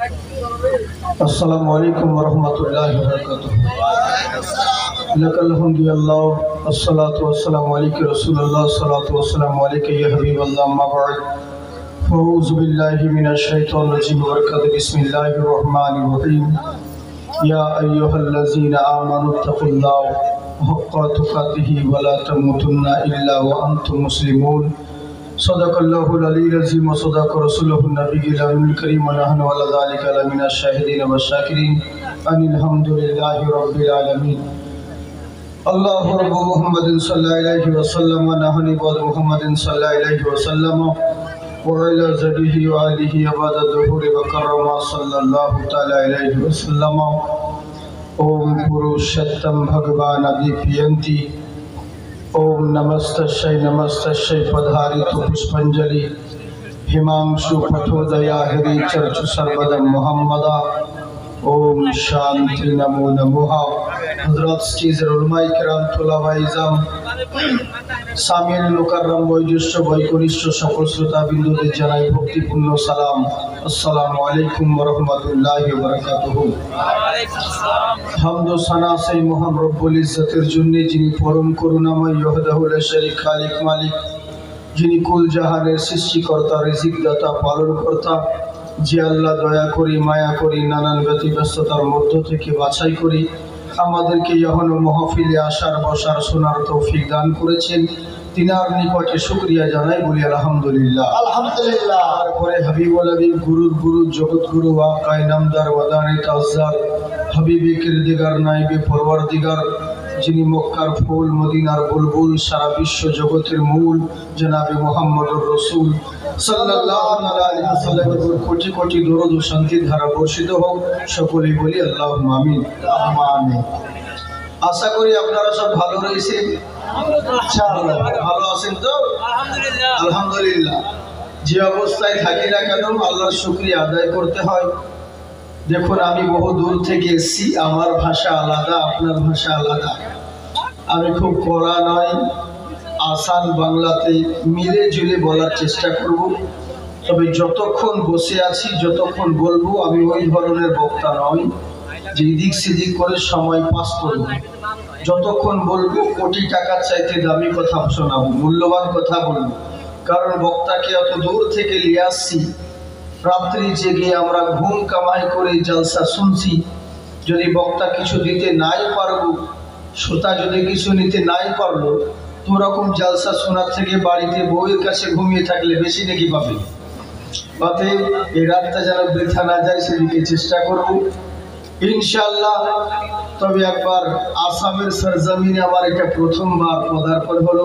अस्सलामु अलैकुम वरहमतुल्लाहि वबरकातुहू। लकल हम्दु अल्लाह अस्सलातु वस्सलामु अलैका रसूलुल्लाह सल्लल्लाहु वस्सलामु अलैका या हबीबल्लाह अम्मा बाद फऊज़ु बिल्लाहि मिनश शैतानिर रजीम बरकातहू बिस्मिल्लाहिर रहमानिर रहीम या अय्युहल्लज़ीना आमनु तक़ुल्लाह हक़्क़ तुक़ातिही व ला तमूतुन्ना इल्ला व अंतुम मुस्लिमून। सदक़ल्लाहुल अलीयुल अज़ीम व सदक़ रसूलुहुन नबिय्युल अमीनुल करीम व नहनु अला ज़ालिका लमिनश शाहिदीन व शाकिरीन अनिल हम्दुलिल्लाहि रब्बिल आलमीन। अल्लाहु रब्बु मुहम्मदिन सल्लल्लाहु अलैहि वसल्लम व नहनु बाद मुहम्मदिन सल्लल्लाहु अलैहि वसल्लम व अला ज़बिही व आलिही अबाद ज़ुहूरि व कररमा सल्लल्लाहु तआला अलैहि वसल्लम। ओम पुरुषोत्तम भगवान अभिप्रियंती ओम नमस्तश्चै पधारितु पुष्पांजलि हिमांशु पथोदया हरि चर्चु सर्वदम मुहम्मदा। ओम शांति नमो नमः। हजरत स्टीजर उलमाए किराम तुलाबाए इज़ाम सामिन मुकर्रम बयोज्येष्ठ बयकनिष्ठ सकल श्रोताबिंदुদের জানাই ভক্তিপূর্ণ সালাম। আসসালামু আলাইকুম ওয়া রাহমাতুল্লাহি ওয়া বারাকাতুহু। হামদ ও সানা সেই মহান রব্বুল ইজ্জতের জন্য যিনি পরম করুণাময় ওয়াহদাহু লা শারীক খালিক মালিক, যিনি কুল জাহানের সৃষ্টিকর্তা রিজিক দাতা পালনকর্তা, যে আল্লাহ দয়া করি মায়া করি নানান ব্যতিব্যস্ততার মধ্য থেকে বাছাই করি আমাদেরকে যখন মাহফিলে আসার বসার শোনার তৌফিক দান করেছেন, তিনার নিকটে শুকরিয়া জানাই, বলি আলহামদুলিল্লাহ আলহামদুলিল্লাহ। তারপরে হাবিবুল হাবিব গুরুর গুরু জগৎ গুরু ওয়াকায়ে নামদার ওয়াদানে তাজ্জার হাবিবে কিরদিগার নাইবে পরওয়ারদিগার, যিনি মক্কার ফুল মদিনার বুলবুল সারা বিশ্ব জগতের মূল জনাবে মুহাম্মদুর রাসূল সাল্লাল্লাহু আলাইহি ওয়াসাল্লামের উপর কোটি কোটি দরুদ ও শান্তির ধারা বর্ষিত হোক। সকলেই বলি আল্লাহুম্মা আমিন আমিন। আশা করি আপনারা সব ভালো রয়েছেন, ইনশাআল্লাহ ভালো আছেন তো? আলহামদুলিল্লাহ আলহামদুলিল্লাহ। যে অবস্থায় থাকি না কেন আল্লাহর শুকরিয়া আদায় করতে হয়। দেখুন, আমি বহু দূর থেকে এসেছি, আমার ভাষা আলাদা, আপনার ভাষা আলাদা। আমি খুব কড়া নয়, আসান বাংলাতে মিলে জুলে বলার চেষ্টা করব। তবে যতক্ষণ বসে আছি যতক্ষণ বলবো আমি ওই ধরনের বক্তা নই যে এদিক সেদিক করে সময় পাস করব। যতক্ষণ বলবো কোটি টাকার চাইতে দামি কথা শোনাবো, মূল্যবান কথা বলবো। কারণ বক্তাকে অত দূর থেকে নিয়ে আসছি, রাত্রি জেগে আমরা ঘুম কামাই করে জলসা শুনছি। যদি বক্তা কিছু দিতে নাই পারবো, শ্রোতা যদি কিছু নিতে নাই পারলো, তো রকম জলসা শোনার থেকে বাড়িতে বউয়ের কাছে ঘুমিয়ে থাকলে বেশি নাকি পাবে। অতএব এই রাতটা যেন বৃথা না যায় সেদিকে চেষ্টা করব ইনশাআল্লাহ। তবে একবার আসামের সরজমিনে আমার এটা প্রথমবার পদার্পণ হলো,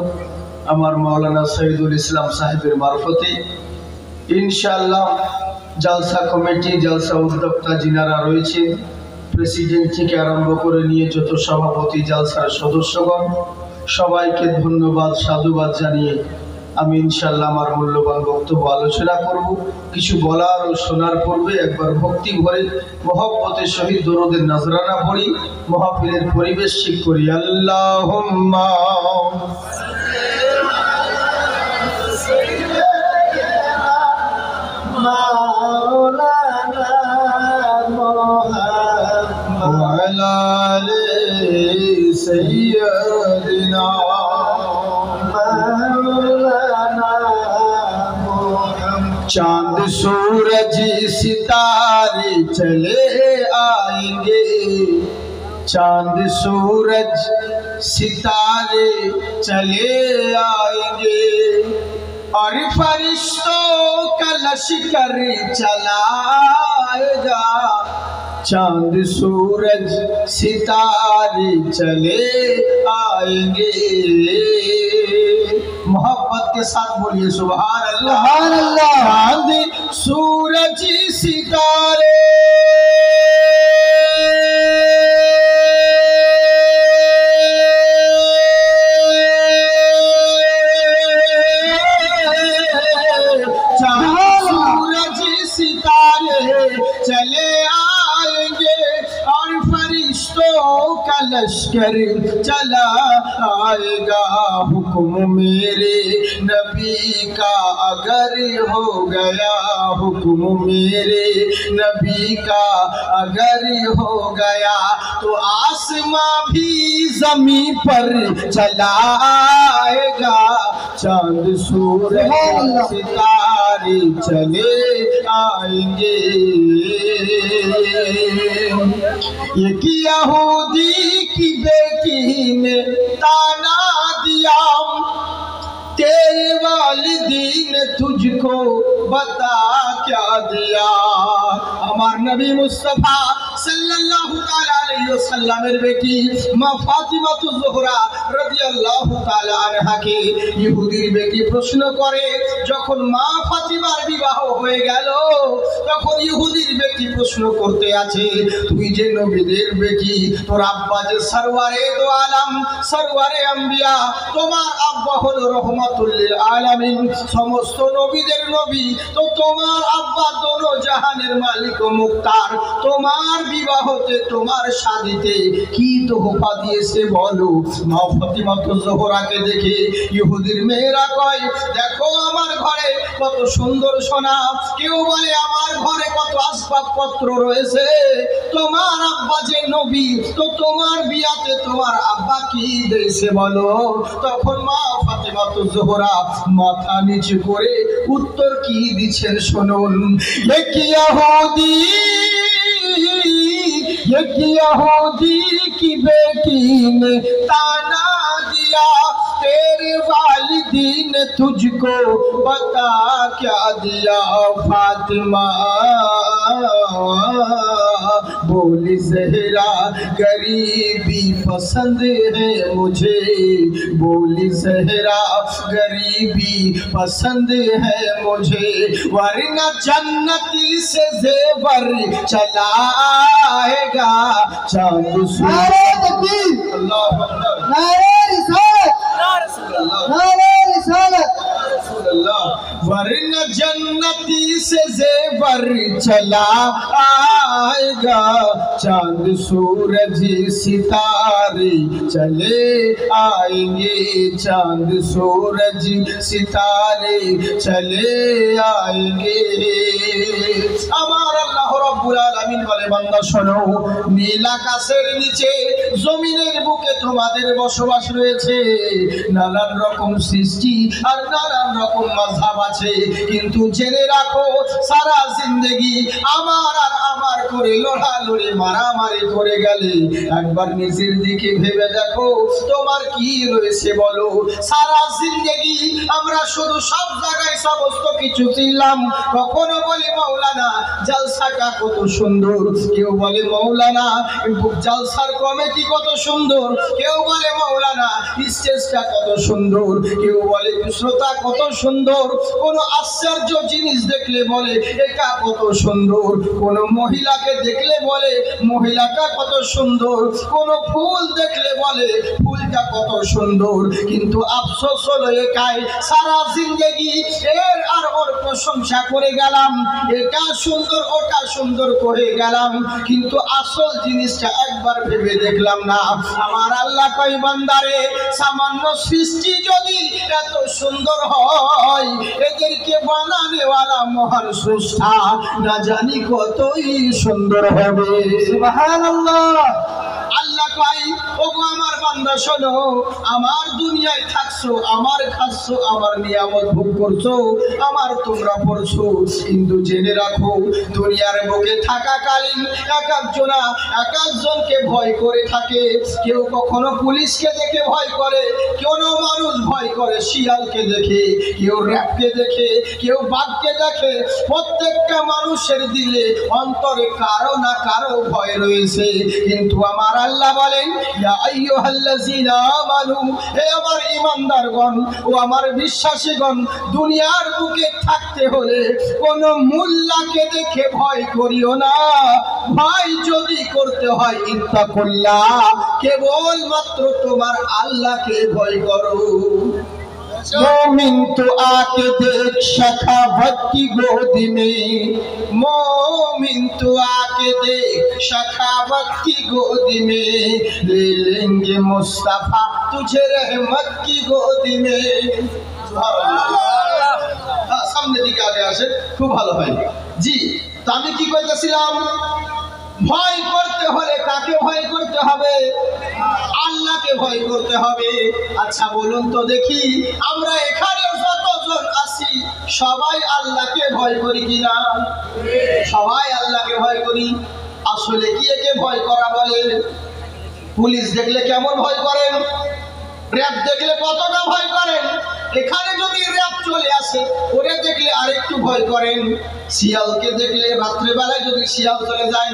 আমার মাওলানা শহীদুল ইসলাম সাহেবের মারফতে। ইনশাআল্লাহ জলসা কমিটি জলসা উদ্যোক্তা যিনারা রয়েছে, প্রেসিডেন্ট থেকে আরম্ভ করে নিয়ে যত সভাপতি জলসার সদস্যগণ, সবাইকে ধন্যবাদ সাধুবাদ জানিয়ে আমি ইনশাআল্লাহ আমার মূল্যবান বক্তব্য আলোচনা করব। কিছু বলার ও শোনার পূর্বে একবার ভক্তি ভরে মহব্বতের সহিত দরুদের নজরানা পড়ি, মাহফিলের পরিবেশ ঠিক করি। আল্লাহুম্মা মাওলানা মুহাম্মদ ওয়া আলা আলি সাইয়্যিদিনা चांद सूरज सितारे चले आएंगे, चांद सूरज सितारे चले आएंगे, और फरिश्तों का लश्कर चलाएगा। चांद सूरज सितारे चले आएंगे। मोहब्बत के साथ बोलिए सुभान अल्लाह सुभान अल्लाह। चांद सूरज सितारे सूरज सितारे चले आएंगे, और फरिश्तों का का लश्कर चला आएगा। हुक्म मेरे नबी का अगर हो गया, हुक्म मेरे नबी का अगर हो गया तो आसमां भी जमीन पर चला आएगा। चांद सूरज सितारे चले आएंगे। एक यहूदी की बेटी ने ताना दिया, तेरे वालिदीन तुझको बता क्या दिया। हमार नबी मुस्तफा सल्लल्लाहु ताला अलैहि वसल्लमेर बेटी মা ফাতিমাতুজ জোহরা রাদিয়াল্লাহু তাআলা আনহাকে ইহুদির বেটি প্রশ্ন করে। যখন মা ফাতিমার বিবাহ হয়ে গেল তখন ইহুদির বেটি প্রশ্ন করতে আছে, তুই যে নবীদের বেটি, তোর আব্বা যে সরওয়ারে দো আলম সরওয়ারে আম্বিয়া, তোমার আব্বা হলো রহমাতুল লিল আলামিন, সমস্ত নবীদের নবী, তো তোমার আব্বা দোনো জাহানের মালিক ও মুক্তার, তোমার বিবাহতে তোমার শাদীতে কি তোহফা দিয়েছে বলো। মা ফাতিমাতুজ জোহরাকে দেখে ইহুদির মেয়েরা কয়, দেখো আমার ঘরে কত সুন্দর সোনা, কেউ বলে আমার ঘরে কত আসবাবপত্র রয়েছে, তোমার আব্বা যে নবী, তো তোমার বিয়াতে তোমার আব্বা কি দিয়েছে বলো। তখন মা ফাতিমাতুজ জোহরা মাথা নিচু করে উত্তর কি দিচ্ছেন শুনুন। এক यहूदी की बेटी ने ताना दिया, तेरे वालिदीन ने तुझको बता क्या दिया। फातिमा बोली ज़हरा गरीबी पसंद है मुझे, बोली ज़हरा गरीबी पसंद है मुझे, वरना जन्नती से ज़ेवर चला आएगा। चांद नारे तकबीर, अल्लाहु अकबर, नारे रिसालत, नारे रिसालत। वरना जन्नती से ज़ेवर चला आएगा। चांद सूरज सितारे चले आएंगे, चांद सूरज सितारे चले आएंगे। আমার আল্লাহ রাব্বুল আলামিন বলে, বান্দা শোনো, নীল আকাশের নিচে জমিনের বুকে তোমাদের বসবাস রয়েছে, নানান রকম সৃষ্টি আর নানান রকম মাযহাব আছে, কিন্তু জেনে রাখো সারা জিন্দেগি আমার আর আমার করে লড়ালড়ি মারামারি করে গেলে একবার নিজের দিকে ভেবে দেখো তোমার কি রয়েছে বলো। সারা জিন্দেগি আমরা শুধু সব জায়গায় সমস্ত কিছু ছিলাম, কখনো বলি মাওলানা জলসাটা কত সুন্দর, কেউ বলে মাওলানা জলসার কমিটি কত সুন্দর, কেউ বলে মাওলানা স্টেজটা কত সুন্দর, কেউ বলে শ্রোতা কত সুন্দর, কোন আশ্চর্য জিনিস দেখলে বলে এটা কত সুন্দর, কোন মহিলাকে দেখলে বলে মহিলাটা কত সুন্দর, কোন ফুল দেখলে বলে ফুলটা কত সুন্দর, কিন্তু আফসোস হলো একাই সারা জিন্দেগি এর আর ওর প্রশংসা করে গেলাম, এটা সুন্দর ওটা সুন্দর করে গেলাম, কিন্তু আসল জিনিসটা একবার ভেবে দেখলাম না। আমার আল্লাহ কই, বান্দারে সামান্য সৃষ্টি যদি এত সুন্দর হয়, এদেরকে বানানেওয়ালা মহান স্রষ্টা না জানি কতই সুন্দর হবে। সুবহানাল্লাহ। আল্লাহ কই, ওগো আমার বান্দা শোনো, আমার দুনিয়ায় থাকছো, আমার খাচ্ছো, আমার নিয়ামত ভোগ করছো, আমার তোমরা পড়ছো, কিন্তু জেনে রাখো দুনিয়ার বুকে থাকাকালীন এক একজনকে ভয় করে থাকে। কেউ কখনো পুলিশকে দেখে ভয় করে, কোনো মানুষ ভয় করে শিয়ালকে দেখে, কেউ র‍্যাবকে দেখে, কেউ বাঘকে দেখে, প্রত্যেকটা মানুষের দিলে অন্তরে কারো না কারো ভয় রয়েছে। কিন্তু আমার আল্লাহ বলেন, ইয়া আইয়ুহাল্লাযীনা আমানু, হে আমার ঈমানদারগণ ও আমার বিশ্বাসীগণ, দুনিয়ার বুকে থাকতে হলে কোন মোল্লাকে দেখে ভয় করিও না, ভয় যদি করতে হয় ইত্তাকুল্লাহ, কেবল মাত্র তোমার আল্লাহকে ভয় করো। मोमिन तो आके देख शखावत की गोद में, मोमिन तो आके देख शखावत की गोद में, ले लेंगे मुस्तफा तुझे रहमत की गोद में। সামনে দিকে আগে আসে, খুব ভালো হয়। জি, তো আমি কি কইতেছিলাম, ভয় করতে হলে কাকে ভয় করতে হবে? আল্লাহকে ভয় করতে হবে। আচ্ছা বলুন তো দেখি, আমরা এখানে যতজন আছি সবাই আল্লাহকে ভয় করি কিনা? সবাই আল্লাহকে ভয় করি। আসলে কি একে ভয় করা বলে? পুলিশ দেখলে কেমন ভয় করেন? র‍্যাব দেখলে কতটা ভয় করেন? এখানে যদি র‍্যাব চলে আসে ওরে দেখলে আরেকটু ভয় করেন। শিয়ালকে দেখলে রাত্রিবেলায় যদি শিয়াল চলে যায়,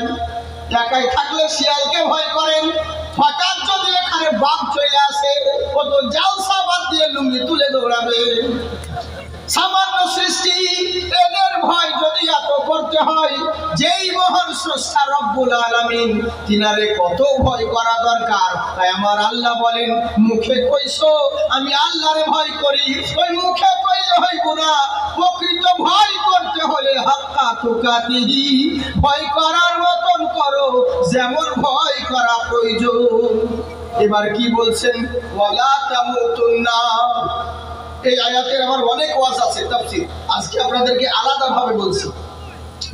একাই থাকলে শিয়ালকে ভয় করেন। হঠাৎ যদি এখানে বাঘ চলে আসে ও তো জালসা বাদ দিয়ে লুঙ্গি তুলে দৌড়াবে। সামান্য সৃষ্টি, এদের ভয় যদি এত করতে হয়, যেই মহান স্রষ্টা রব্বুল আলামিন তিনারে কত ভয় করা দরকার। তাই আমার আল্লাহ বলেন, মুখে কইছো আমি আল্লাহরে ভয় করি, ওই মুখে কইলে হইব না। প্রকৃত ভয় করতে হলে হাক্কা তুকাতিহি, ভয় করার মতন করো যেমন ভয় করা প্রয়োজন। এবার কি বলছেন? ওয়ালা তামুতুন্না। এই আয়াতের আমার অনেক ওয়াজ আছে তাফসীর, আজকে আপনাদেরকে আলাদাভাবে বলছি,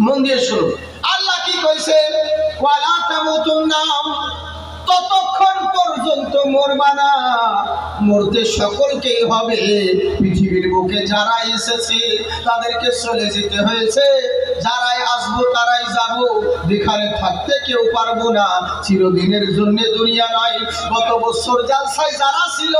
মন দিয়ে শুনুন। আল্লাহ কি কইছে? ওয়ালা তামুতুন্না, ততক্ষণ পর্যন্ত মরবা না, মরতে সকলকেই হবে। পৃথিবীর বুকে যারা এসেছে তাদেরকে চলে যেতে হয়েছে, যারাই আসবো তারাই যাব, যেখানে থাকতে কেউ পারবো না। চিরদিনের জন্য দুনিয়া নয়। গত বছর জালসায় যারা ছিল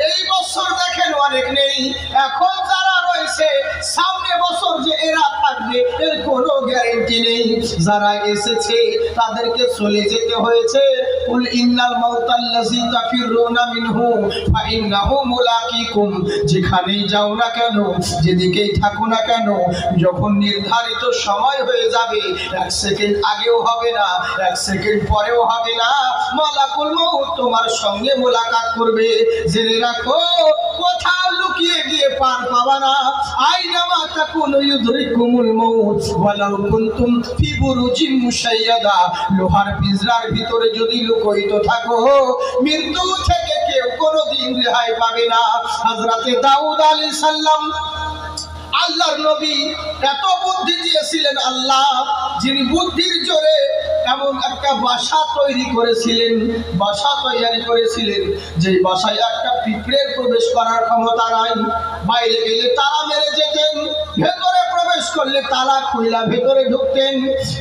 এই বছর দেখেন অনেক নেই। এখন যারা রয়েছে সামনে বছর যে এরা থাকবে এর কোনো গ্যারান্টি নেই। যারা এসেছে তাদেরকে চলে যেতে হয়েছে। কুল ইন্নাল মাউতাল্লাযী তাফিরুনা মিনহু ফাইন্নাহু মুলাকিকুম, যেখানেই যাও না কেন, যেদিকেই থাকো না কেন, যখন নির্ধারিত সময় হয়ে যাবে, এক সেকেন্ড আগেও হবে না, এক সেকেন্ড পরেও হবে না, মালাকুল মউত তোমার সঙ্গে মোলাকাত করবে। জেনে রাখো, কোথাও লুকিয়ে গিয়ে পার পাবা না। আইনামা তাকুনু ইউদরিকুমুল মউত ওয়ালাউ কুনতুম ফি বুরুজিন মুশাইয়াদা, লোহার পিঞ্জরার ভিতরে যদি লুকায়িত থাকো, মৃত্যু থেকে কেউ কোনোদিন রেহাই পাবে না। হযরতে দাউদ আলাইহিস সালাম আল্লাহর নবী, এত বুদ্ধি দিয়েছিলেন আল্লাহ, যিনি বুদ্ধির জোরে এমন একটা বাসা তৈরি করেছিলেন, বাসা তৈরি করেছিলেন যে বাসায় একটা পিঁপড়ের প্রবেশ করার ক্ষমতা নাই। বাইরে গেলে তালা মেরে যেতেন, ভেতরে প্রবেশ করলে তালা খুইলা ভেতরে ঢুকতেন।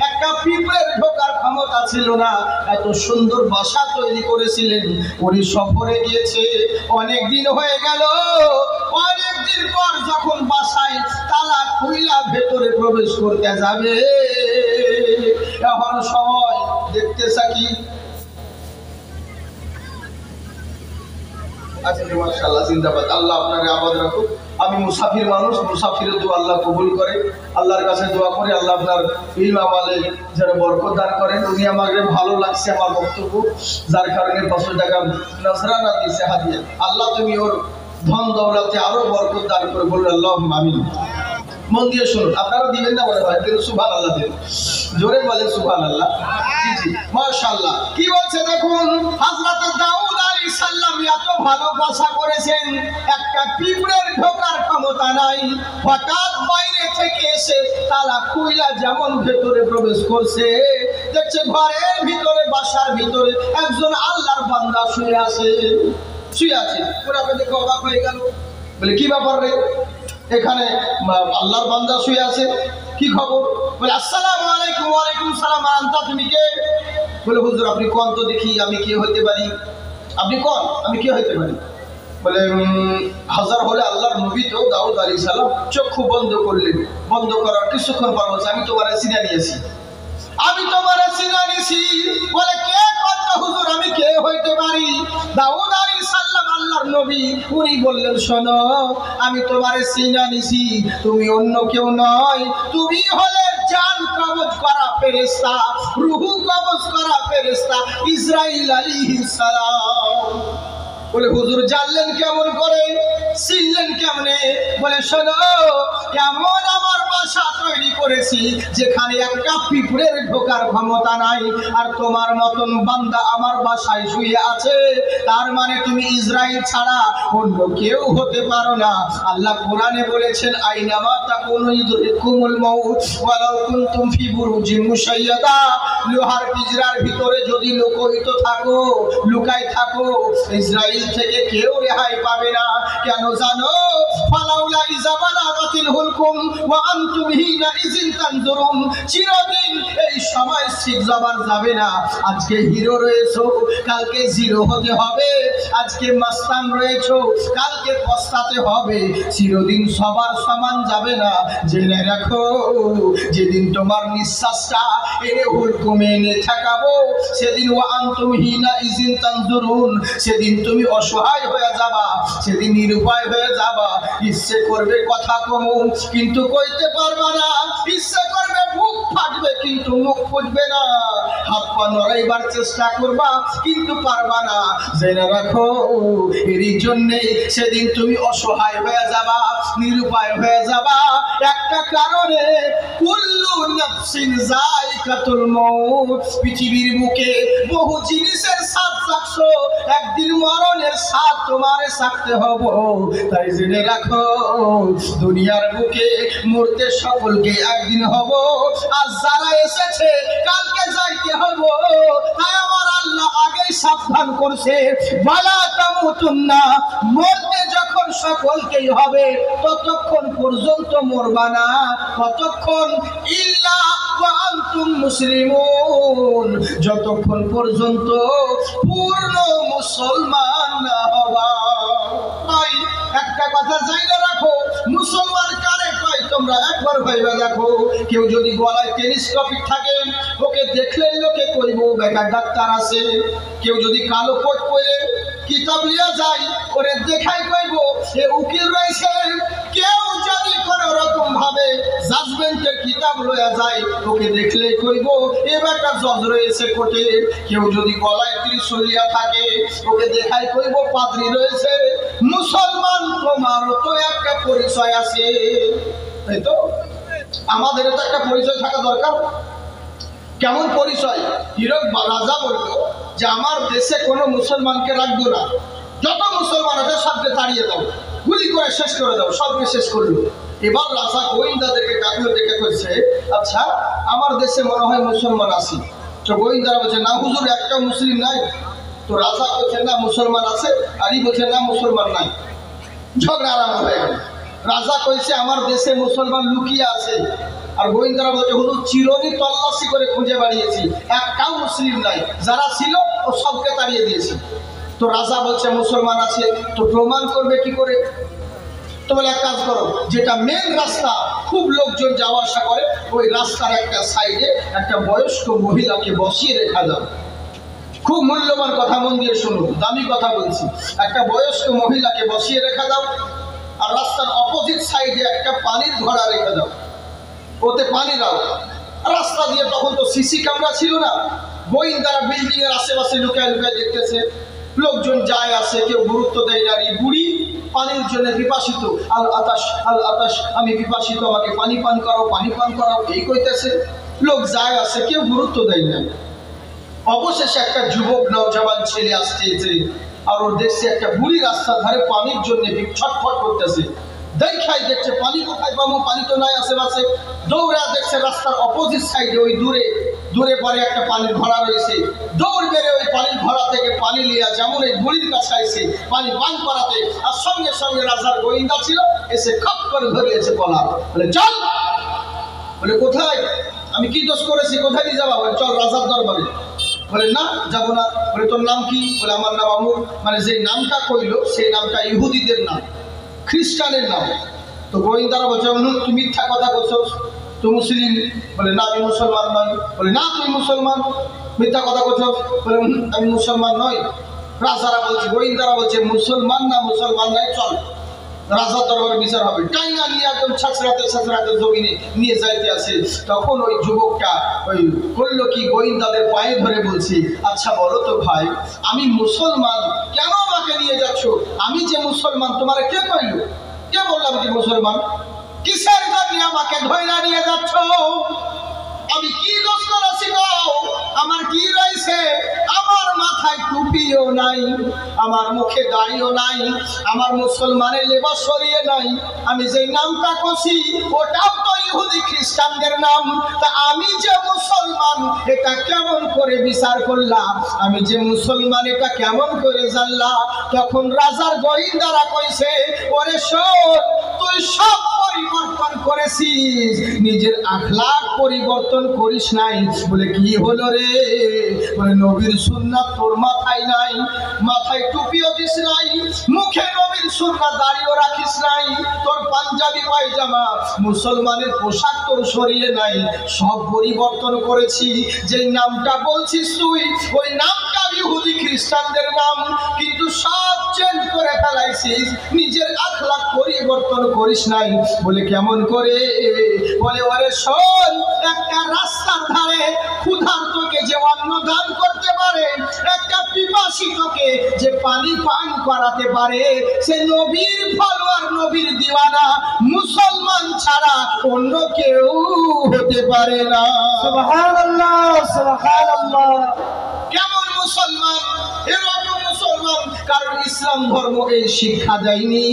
একটা পিঁপড়ের ঢোকার ক্ষমতা ছিল না, এত সুন্দর বাসা তৈরি করেছিলেন। উনি সফরে গিয়েছে, অনেক দিন হয়ে গেল। অনেক দিন পর যখন বাসায় তালা খুইলা ভেতরে প্রবেশ করতে যাবে, এখন সময় দেখতে থাকি। আচ্ছা মাশাআল্লাহ, জিন্দাবাদ, আল্লাহ আপনাকে আবাদ রাখুক। আমি মুসাফির মানুষ, মুসাফিরের দোয়া আল্লাহ কবুল করে। আল্লাহর কাছে দোয়া করি আল্লাহ আপনার ইলম আমলে যেন বরকত দান করেন। উনি আমাকে ভালো লাগছে আমার বক্তব্য, যার কারণে 500 টাকা নজরানা দিয়েছে হাদিয়া। আল্লাহ তুমি ওর ধন দৌলতে আরো বরকত দান করে, বলুন আল্লাহুম্মা আমিন। মন দিয়ে শুনুন, আপনারা দিবেন না মনে হয়, কিন্তু সুবহানাল্লাহ দিন, জোরে বলেন সুবহানাল্লাহ। জি জি মাশাআল্লাহ। কি বলছে দেখুন, হযরত দাউদ আলাইহিস সালাম এত ভালো বাসা করেছেন, একটা পিঁপড়ের ঢোকার ক্ষমতা নাই। হঠাৎ বাইরে থেকে এসে তালা খুইলা যেমন ভেতরে প্রবেশ করছে, দেখছে ঘরের ভিতরে, বাসার ভিতরে একজন আল্লাহর বান্দা শুয়ে আছে, শুয়ে আছে। পুরো দেখে অবাক হয়ে গেল, বলে কি ব্যাপার রে, এখানে আল্লাহর বান্দা শুয়ে আছে, কি খবর? বলে আসসালামু আলাইকুম। ওয়া আলাইকুম সালাম। আনতা, তুমি কে? বলে হুজুর আপনি কোন তো দেখি আমি কে হইতে পারি। আপনি কোন, আমি কে হইতে পারি? বলে হাজার হলে আল্লাহর নবী তো দাউদ আলাইহিস সালাম। চক্ষু বন্ধ করলেন, বন্ধ করার কিছুক্ষণ পর বলছে আমি তোমার চিনা নিয়েছি, আমি তোমার চিনা নিয়েছি। বলে কে কত হুজুর, আমি কে হইতে পারি? দাউদ আলাইহিস সালাম আল্লাহর নবী, উনি বললেন শোনো, আমি তোমার চিনা নিছি, তুমি অন্য কেউ নয়, তুমি হলে জান কবজ করা ফেরেশতা, রূহ কবজ করা ফেরেশতা ইসরাঈল আলাইহিস সালাম। বলে হুজুর জানলেন কেমন করে, চিনলেন কেমনে? বলে শোনো, এমন আমার বাসা তৈরি করেছি যেখানে একটা পিঁপড়ের ঢোকার ক্ষমতা নাই, আর তোমার মতন বান্দা আমার বাসায় শুয়ে আছে, তার মানে তুমি ইসরাইল ছাড়া অন্য কেউ হতে পারো না। আল্লাহ কোরআনে বলেছেন আইনামা তাকুনু ইদরিকুমুল মাউত ওয়ালাউ কুনতুম ফি বুরুজিন মুশাইয়াদা। লোহার পিঁজরার ভিতরে যদি লুকায়িত থাকো, লুকায় থাকো, ইসরাইল থেকে কেউ রেহাই পাবে না। কেন জানো? ফালাউলা ইযা বালাগাতিল হুলকুম ওয়া আনতুম হিনা ইযিন তানজুরুন। চিরদিন এই সময় ঠিক যাবার যাবে না। আজকে হিরো রয়েছো, কালকে জিরো হতে হবে। আজকে মাস্তান রয়েছো, কালকে পস্তাতে হবে। চিরদিন সবার সমান যাবে না। জেনে রাখো, যেদিন তোমার নিঃশ্বাসটা এনে হুলকুমে এনে ঠেকাবো, সেদিন ওয়া আনতুম হিনা ইযিন তানজুরুন, সেদিন তুমি অসহায় হয়ে যাবা, সেদিন নিরুপায় হয়ে যাবা। ইচ্ছে করবে কথা কমু, কিন্তু কইতে পারবা না। ইচ্ছে করবে মুখ ফাটবে, কিন্তু মুখ ফুটবে না। হাত পা নড়াইবার চেষ্টা করবা, কিন্তু পারবা না। জেনে রাখো, এরই জন্যে সেদিন তুমি অসহায় হয়ে যাবা, নিরুপায় হয়ে যাবা। একটা কারণে, কুল্লু নাফসিন যায়কাতুল মাউত। পৃথিবীর বুকে বহু জিনিসের স্বাদ চাখছো, একদিন মরণের স্বাদ তোমারে চাখতে হবে। তাই জেনে রাখো, দুনিয়ার বুকে মরতে সকলকে একদিন হব। আজ যারা এসেছে কালকে যাইতে হবে। তাই আমার আল্লাহ আগেই সাবধান করছে, বালা তামুতুন্না, মরতে যখন সকলকেই হবে, ততক্ষণ পর্যন্ত মরবা না। কতক্ষণ? ইল্লা ওয়া আনতুম মুসলিমুন, যতক্ষণ পর্যন্ত পূর্ণ মুসলমান না হবা। তাই একটা কথা জাইনা রাখো, মুসলমান কারে কয় তোমরা একবার ভাইবা দেখো। কেউ যদি গলায় টেলিস্কোপিক থাকে, ওকে দেখলে লোকে কইব বেকার ডাক্তার আছে। কেউ যদি কালো কোট পরে কিতাব লিয়া যায়, ওরে দেখাই কইব এ উকিল রয়েছে। কেউ যদি কোনো রকম ভাবে জাজমেন্টের কিতাব লইয়া যায়, ওকে দেখলে কইব এ বেটা জজ রয়েছে কোর্টে। কেউ যদি গলায় ত্রিশূল লিয়া থাকে, ওকে দেখাই কইব পাদ্রী রয়েছে। মুসলমান তোমারও তো একটা পরিচয় আছে, তাই তো? আমাদেরও তো একটা পরিচয় থাকা দরকার। কেমন পরিচয়? হিরক রাজা বলল যে আমার দেশে কোনো মুসলমানকে রাখবো না, যত মুসলমান আছে সবকে তাড়িয়ে দাও, গুলি করে শেষ করে দাও। সবকে শেষ করলো। এবার রাজা গোয়েন্দাদেরকে ডাকলো, ডেকে কইছে আচ্ছা আমার দেশে মনে হয় মুসলমান আছে। তো গোয়েন্দারা বলছে না হুজুর, একটা মুসলিম নাই। তো রাজা বলছে না মুসলমান আছে, আর ই বলছে না মুসলমান নাই। ঝগড়া আরম্ভ হয়ে গেল। রাজা কইছে আমার দেশে মুসলমান লুকিয়ে আছে, আর গোয়েন্দারা বলছে হুজুর চিরনি তল্লাশি করে খুঁজে বাড়িয়েছি, একটাও মুসলিম নাই, যারা ছিল ও সবকে তাড়িয়ে দিয়েছে। তো রাজা বলছে মুসলমান আছে, তো প্রমাণ করবে কি করে? তো বলে এক কাজ করো, যেটা মেন রাস্তা খুব লোকজন যাওয়া আসা করে, ওই রাস্তার একটা সাইডে একটা বয়স্ক মহিলাকে বসিয়ে রেখা দাও। খুব মূল্যবান কথা, মন দিয়ে শুনুন, দামি কথা বলছি। একটা বয়স্ক মহিলাকে বসিয়ে রেখা দাও, আর রাস্তার অপোজিট সাইডে একটা পানির ঘোড়া রেখে দাও, ওতে পানি দাও। রাস্তা দিয়ে তখন তো সিসি ক্যামেরা ছিল না, গোয়েন্দারা বিল্ডিং এর আশেপাশে লুকায় লুকায় দেখতেছে। লোকজন যায় আসে, কেউ গুরুত্ব দেয় না। এই বুড়ি পানির জন্য পিপাসিত, আল আতাশ, আমি পিপাসিত, আমাকে পানি পান করাও, পানি পান করাও, এই কইতেছে। লোক যায় আসে, কেউ গুরুত্ব দেয় না। অবশেষে একটা যুবক নওজওয়ান ছেলে আসতেছে, আর ওর দেখছে একটা বুড়ি রাস্তার ধারে পানির জন্য ছটফট করতেছে। দেখাই দেখছে পানি কোথায় পাবো, পানি তো নাই আশেপাশে। দৌড়া দেখছে রাস্তার অপোজিট সাইডে ওই দূরে পরে একটা পানির ঘোড়া রয়েছে। দৌড় বেড়ে ওই পানির ঘোড়া থেকে পানি লিয়া যেমন এই বুড়ির কাছে আইছে পানি পান করাতে, আর সঙ্গে সঙ্গে রাজার গোয়েন্দা ছিল, এসে খপ করে ধরিয়েছে কলা। বলে চল। বলে কোথায়? আমি কি দোষ করেছি, কোথায় নিয়ে যাবা? বলে চল রাজার দরবারে। বলে না যাবো না। বলে তোর নাম কি? বলে আমার নাম আমর। মানে যে নামটা কইলো সেই নামটা ইহুদিদের নাম, খ্রিস্টানের নাম। তো গোয়েন্দারা বলছে তুই মিথ্যা কথা বলছো, তুই মুসলিম। বলে না আমি মুসলমান নই। বলে না তুই মুসলমান, মিথ্যা কথা বলছো। বলে আমি মুসলমান নই। রাজারা বলছে, গোয়েন্দারা বলছে মুসলমান না মুসলমান নাই, চল। রাজার দরবারে বিচার হবে, টাইনা নিয়ে একদম ছাছরাতে জমিনে নিয়ে যাইতে আসে। তখন ওই যুবকটা ওই করলো কি, গোয়েন্দাদের পায়ে ধরে বলছি, আচ্ছা বলো তো ভাই, আমি মুসলমান, কেন আমাকে নিয়ে যাচ্ছ? আমি যে মুসলমান তোমার কে কইল? কে বললাম কি মুসলমান? কিসের জন্য আমাকে ধইরা নিয়ে যাচ্ছ? আমি কি দোষ করেছি গো? আমার কি রয়েছে? আমার মাথায় টুপিও নাই, আমার মুখে দাড়িও নাই, আমার মুসলমানের লেবাস সরিয়ে নাই, আমি যে নামটা কষি ওটাও তো ইহুদি খ্রিস্টানদের নাম। তা আমি যে মুসলমান এটা কেমন করে বিচার করলাম? আমি যে মুসলমান এটা কেমন করে জানলা? তখন রাজার গোয়েন্দারা কইছে, ওরে শোন, তুই সব পরিবর্তন করেছিস, নিজের আখলাক পরিবর্তন করিস নাই। বলে কি হলো রে? বলে নবীর সুন্নাত তোর মাথায় নাই, মাথায় টুপিও দিস নাই, মুখে নবীর সুন্নাত দাড়িও রাখিস নাই, তোর পাঞ্জাবি পায়জামা মুসলমানের পোশাক তোর সরিয়ে নাই, সব পরিবর্তন করেছি। যে নামটা বলছিস তুই ওই নামটা ইহুদি খ্রিস্টানদের নাম, কিন্তু সব চেঞ্জ করে ফেলাইছিস, নিজের আখলাক পরিবর্তন করিস নাই। বলে কেমন করে? বলে ওরে শোন, একটা রাস্তার ধারে ক্ষুধার্তকে যে অন্ন দান করতে পারে, একটা পিপাসিতকে যে পানি পান করাতে পারে, সে নবীর ফলোয়ার, নবীর দিওয়ানা, মুসলমান ছাড়া অন্য কেউ হতে পারে না। সুবহানাল্লাহ, সুবহানাল্লাহ। কেমন মুসলমান? এরকম মুসলমান, কারণ ইসলাম ধর্ম এই শিক্ষা দেয়নি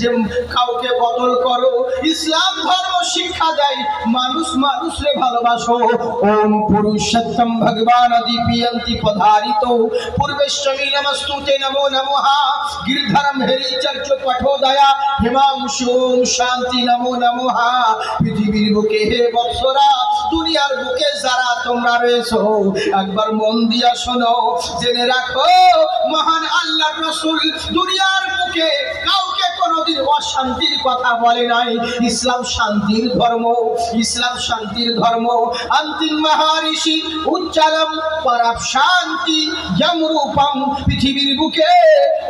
যে কাউকে বদল করো। ইসলাম ধর্ম শিক্ষা দেয় মানুষ মানুষরে ভালোবাসো। ওম পুরুষোত্তম ভগবান দীপিয়ন্তি পধারিত পূর্বেশ্বমী নমস্তুতে নমো নমঃ গিরধরম হেরি চর্চ পঠোদয়া হিমাংশু শান্তি নমো নমঃ। পৃথিবীর বুকে হে বৎসরা, দুনিয়ার বুকে যারা তোমরা রয়েছো, একবার মন দিয়া শোনো, জেনে রাখো মহান আল্লাহর রাসূল দুনিয়ার বুকে কাউকে কোনোদিন অশান্তির কথা বলে নাই। ইসলাম শান্তির ধর্ম, ইসলাম শান্তির ধর্ম। অন্তিম মহারিষি উচ্চারম পরাপ শান্তি যমরূপম। পৃথিবীর বুকে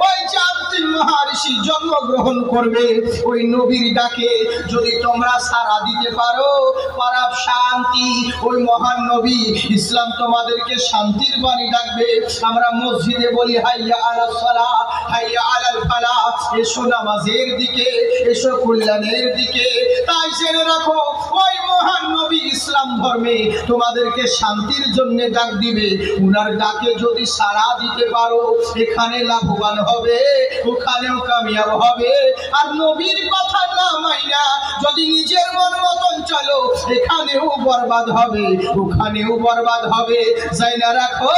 ওই যে অন্তিম মহারিষি জন্মগ্রহণ করবে, ওই নবীর ডাকে যদি তোমরা সাড়া দিতে পারো, পরাপ শান্তি, ওই মহান নবী ইসলাম তোমাদেরকে শান্তির বাণী ডাকবে। আমরা মসজিদে বলি হাইয়া আলাস সালাহ, হাইয়া আলাল ফালাহ, এসো নামাজের দিকে, এসো কল্যাণের দিকে। তাই জেনে রাখো ওই মহান নবী ইসলাম ধর্মে তোমাদেরকে শান্তির জন্য ডাক দিবে। উনার ডাকে যদি সাড়া দিতে পারো, এখানে লাভবান হবে, ওখানেও কামিয়াব হবে। আর নবীর কথা না মাইনা যদি নিজের মন মতন চলো, এখানেও বরবাদ হবে, ওখানেও বরবাদ হবে। জানা রাখো,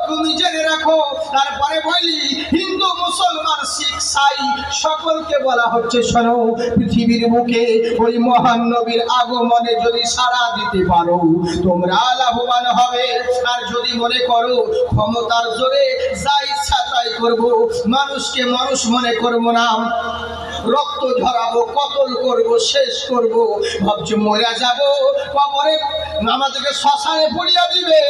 তুমি জেনে রাখো। তারপরে বলি হিন্দু, মুসলমান, শিখ, সাই সকলকে বলা হচ্ছে, শোনো, পৃথিবীর মুখে ওই মহান নবীর আগমনে যদি সাড়া দিতে পারো, তোমরা লাভবান হবে। আর যদি মনে করো ক্ষমতার জোরে যা ইচ্ছা তাই করবো, মানুষকে মানুষ মনে করবো না, রক্ত ঝরাবো, কতল করব, শেষ করব, ভাবছো মরে যাব, কবরে আমাদেরকে শ্মশানে পুড়িয়ে দিবে,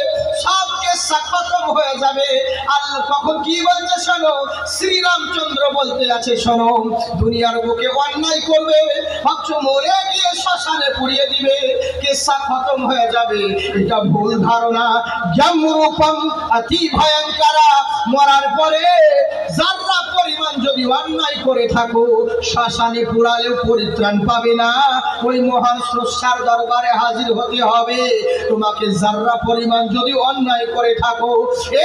সব কেসা খতম হয়ে যাবে। আল্লাহ তখন কি বলছে শোনো, শ্রীরামচন্দ্র বলতে আছে, শোনো, দুনিয়ার বুকে অন্যায় করবে, ভাবছো মরে গিয়ে শ্মশানে পুড়িয়ে দিবে, কেসা খতম হয়ে যাবে, এটা ভুল ধারণা। যমরূপম অতি ভয়ঙ্করা, মরার পরে যারা পরিমাণ যদি অন্যায় করে থাকো, শ্মশানে পুড়ালেও পরিত্রাণ পাবে না, ওই মহান স্রষ্টার দরবারে হাজির হতে হবে। তোমাকে যারা পরিমাণ যদি অন্যায় করে থাকো,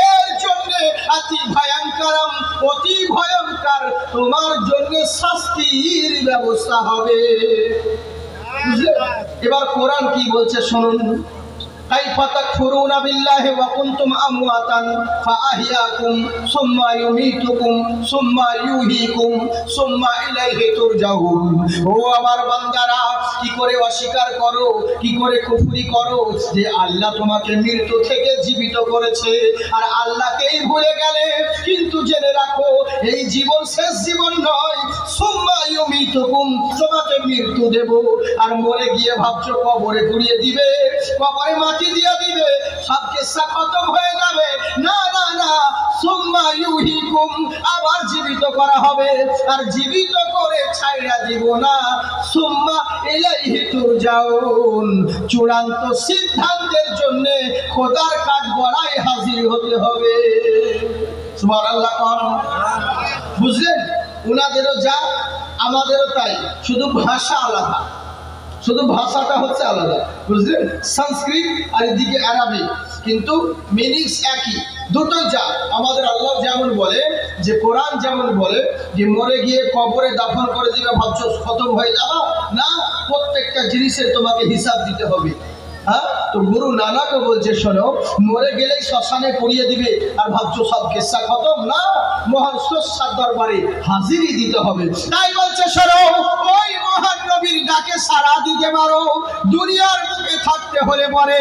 এর জন্য অতি ভয়ঙ্করম, অতি ভয়ঙ্কর তোমার জন্য শাস্তির ব্যবস্থা হবে। এবার কোরআন কি বলছে শুনুন। كيف تكفرون بالله وكنتم أمواتا فأحياكم ثم يميتكم ثم يحييكم ثم إليه ترجعون। ও আমার বান্দারা, কি করে অস্বীকার করো, কি করে কুফরি করো যে আল্লাহ তোমাকে মৃত্যু থেকে জীবিত করেছে, আর আল্লাহকেই ভুলে গেলে। কিন্তু জেনে রাখো এই জীবন শেষ জীবন নয়। সুম্মা ইউমিতুকুম, তোমাকে মৃত্যু দেব, আর মরে গিয়ে ভাবছো কবরে পুড়িয়ে দিবে, কবরে মাটি দিয়ে দিবে, সব কেসা খতম হয়ে যাবে। না না না, সুম্মা ইউহীকুম, আবার জীবিত করা হবে, আর জীবিত করে ছাইড়া দিব না। সুম্মা ইলাইহি তুরজাউন, চূড়ান্ত সিদ্ধান্তের জন্য খোদার কাঠ গড়ায় হাজির হতে হবে। সুবহানাল্লাহ। বুঝলেন? উনাদেরও যা আমাদেরও তাই, শুধু ভাষা আলাদা, শুধু ভাষাটা হচ্ছে আলাদা। বুঝলেন? সংস্কৃত আর এদিকে আরবি, কিন্তু মিনিংস একই, দুটোই যা। আমাদের আল্লাহ যেমন বলে যে, কোরআন যেমন বলে যে মরে গিয়ে কবরে দাফন করে দিবে, ভাবছো খতম হয়ে যাবা না, প্রত্যেকটা জিনিসের তোমাকে হিসাব দিতে হবে। হ্যাঁ, তো গুরু নানাকে বলছে, শোনো, মরে গেলেই শ্মশানে পড়িয়ে দিবে আর ভাবছো সব কেসা খতম না, মহান স্রষ্টার দরবারে হাজিরি দিতে হবে। তাই বলছে, শোনো, ওই মহান নবীর ডাকে সাড়া দিতে পারো। দুনিয়ার বুকে থাকতে হলে পরে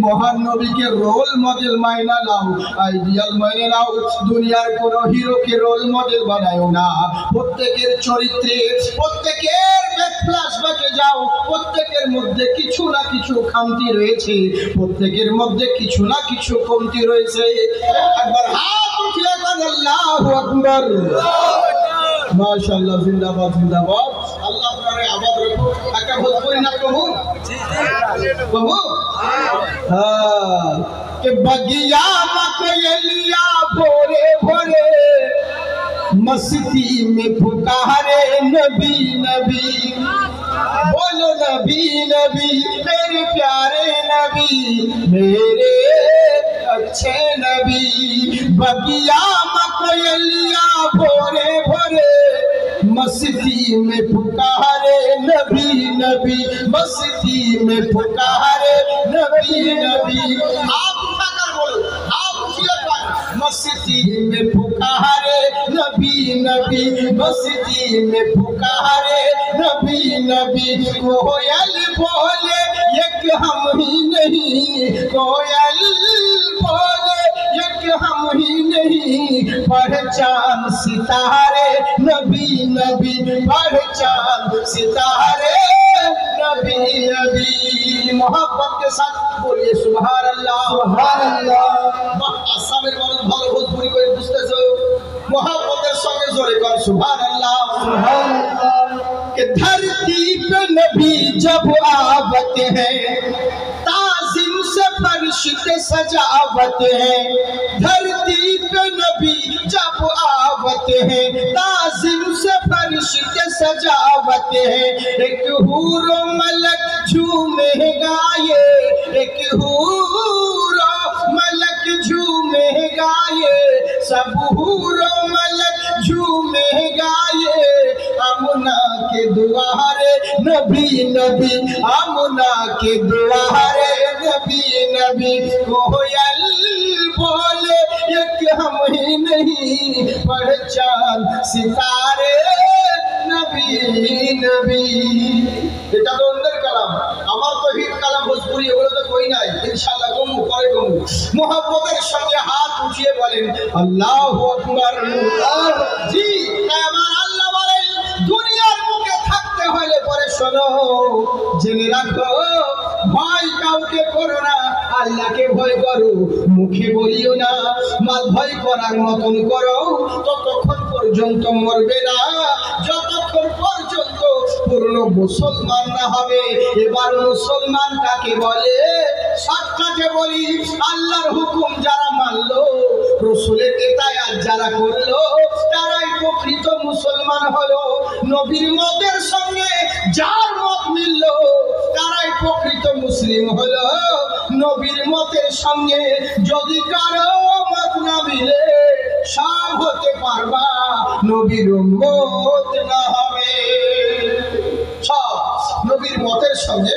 মহান নবীকে রোল মডেল মাইনা নাও, আইডিয়াল মাইনে নাও। দুনিয়ার কোন হিরোকে রোল মডেল বানায়ও না। প্রত্যেকের চরিত্রে, প্রত্যেকের ফ্ল্যাশব্যাকে যাও, প্রত্যেকের মধ্যে কিছু না কিছু খামতি রয়েছে, প্রত্যেকের মধ্যে কিছু না কিছু কমতি রয়েছে। একবার হাত উঠিয়ে বলেন আল্লাহু আকবার। মাশাআল্লাহ, জিন্দাবাদ জিন্দাবাদ। আল্লাহ আপনারে আবাদ রাখো। একটা ভোজপুরি না কহু কহু, হ্যাঁ, कि बगिया मकयलिया भोरे भोरे मस्ती में पुकारे नबी नबी, बोलो नबी नबी, मेरे प्यारे नबी, मेरे अच्छे नबी। बगिया मकयलिया भोरे भोरे मस्ती में पुकारे नबी नबी, मस्ती में पुकारे नबी नबी। आप उठाकर बोलो, आप उठिए पाए। मस्ती में पुकारे नबी नबी, मस्ती में पुकारे नबी नबी। कोयल बोले एक हम ही नहीं, कोयल बोले एक हम ही नहीं, पहचान सितारे नबी नबी, पहचान सितारे नबी नबी। मोहब्बत के साथ बोलिए सुभान अल्लाह, सुभान अल्लाह। আসামের মানুষ ভালো ভোজপুরি করে বুঝতেছো, मोहब्बतेर संगे जोरे कर सुभान अल्लाह, सुभान अल्लाह। कि धरती पे नबी जब आवत है, ताज़ीम से फरिश्ते सजावत है। धरती पे नबी जब आवत है, ताज़ीम से फरिश्ते सजावत है। एक हूर मलक झूमे गाये, एक हूर मलक झूमे गाये, सब हूर मलक झूमे गाये। आमुना के दुआरे नबी नबी, आमुना के दुआरे नबी नबी। कोयल बोले एक हम ही नहीं, पहचान सितारे नबी नबी। এটা তো অন্যের কালাম, আমার তো হিট কালাম ভোজপুরি, এগুলো তো কই নাই। ইনশাআল্লাহ কমু, পরে কমু। মোহাব্বতের সঙ্গে হাত উঠিয়ে বলেন আল্লাহু আকবার। জি, আমার আল্লাহ বলেন, দুনিয়ার বুকে থাকতে হলে পরে শোনো, জেনে রাখো, ভয় কাউকে করো না, আল্লাহকে ভয় করো। মুখে বলিও না, মাল ভয় করার মতন করো, ততক্ষণ পর্যন্ত মরবে না, যতক্ষণ পর্যন্ত পূর্ণ মুসলমান না হবে। এবার মুসলমান কাকে বলে? শর্টকাটে বলি, আল্লাহর হুকুম যারা মানলো, রাসূলের ইতায়াত যারা করলো, তারাই প্রকৃত মুসলমান হলো। নবীর মতের সঙ্গে যার মত মিলল, তারাই প্রকৃত মুসলিম হলো। নবীর মতের সঙ্গে যদি কারো মত না মিলে, সব হতে পারবা, নবীর উম্মত না হবে। সব নবীর মতের সঙ্গে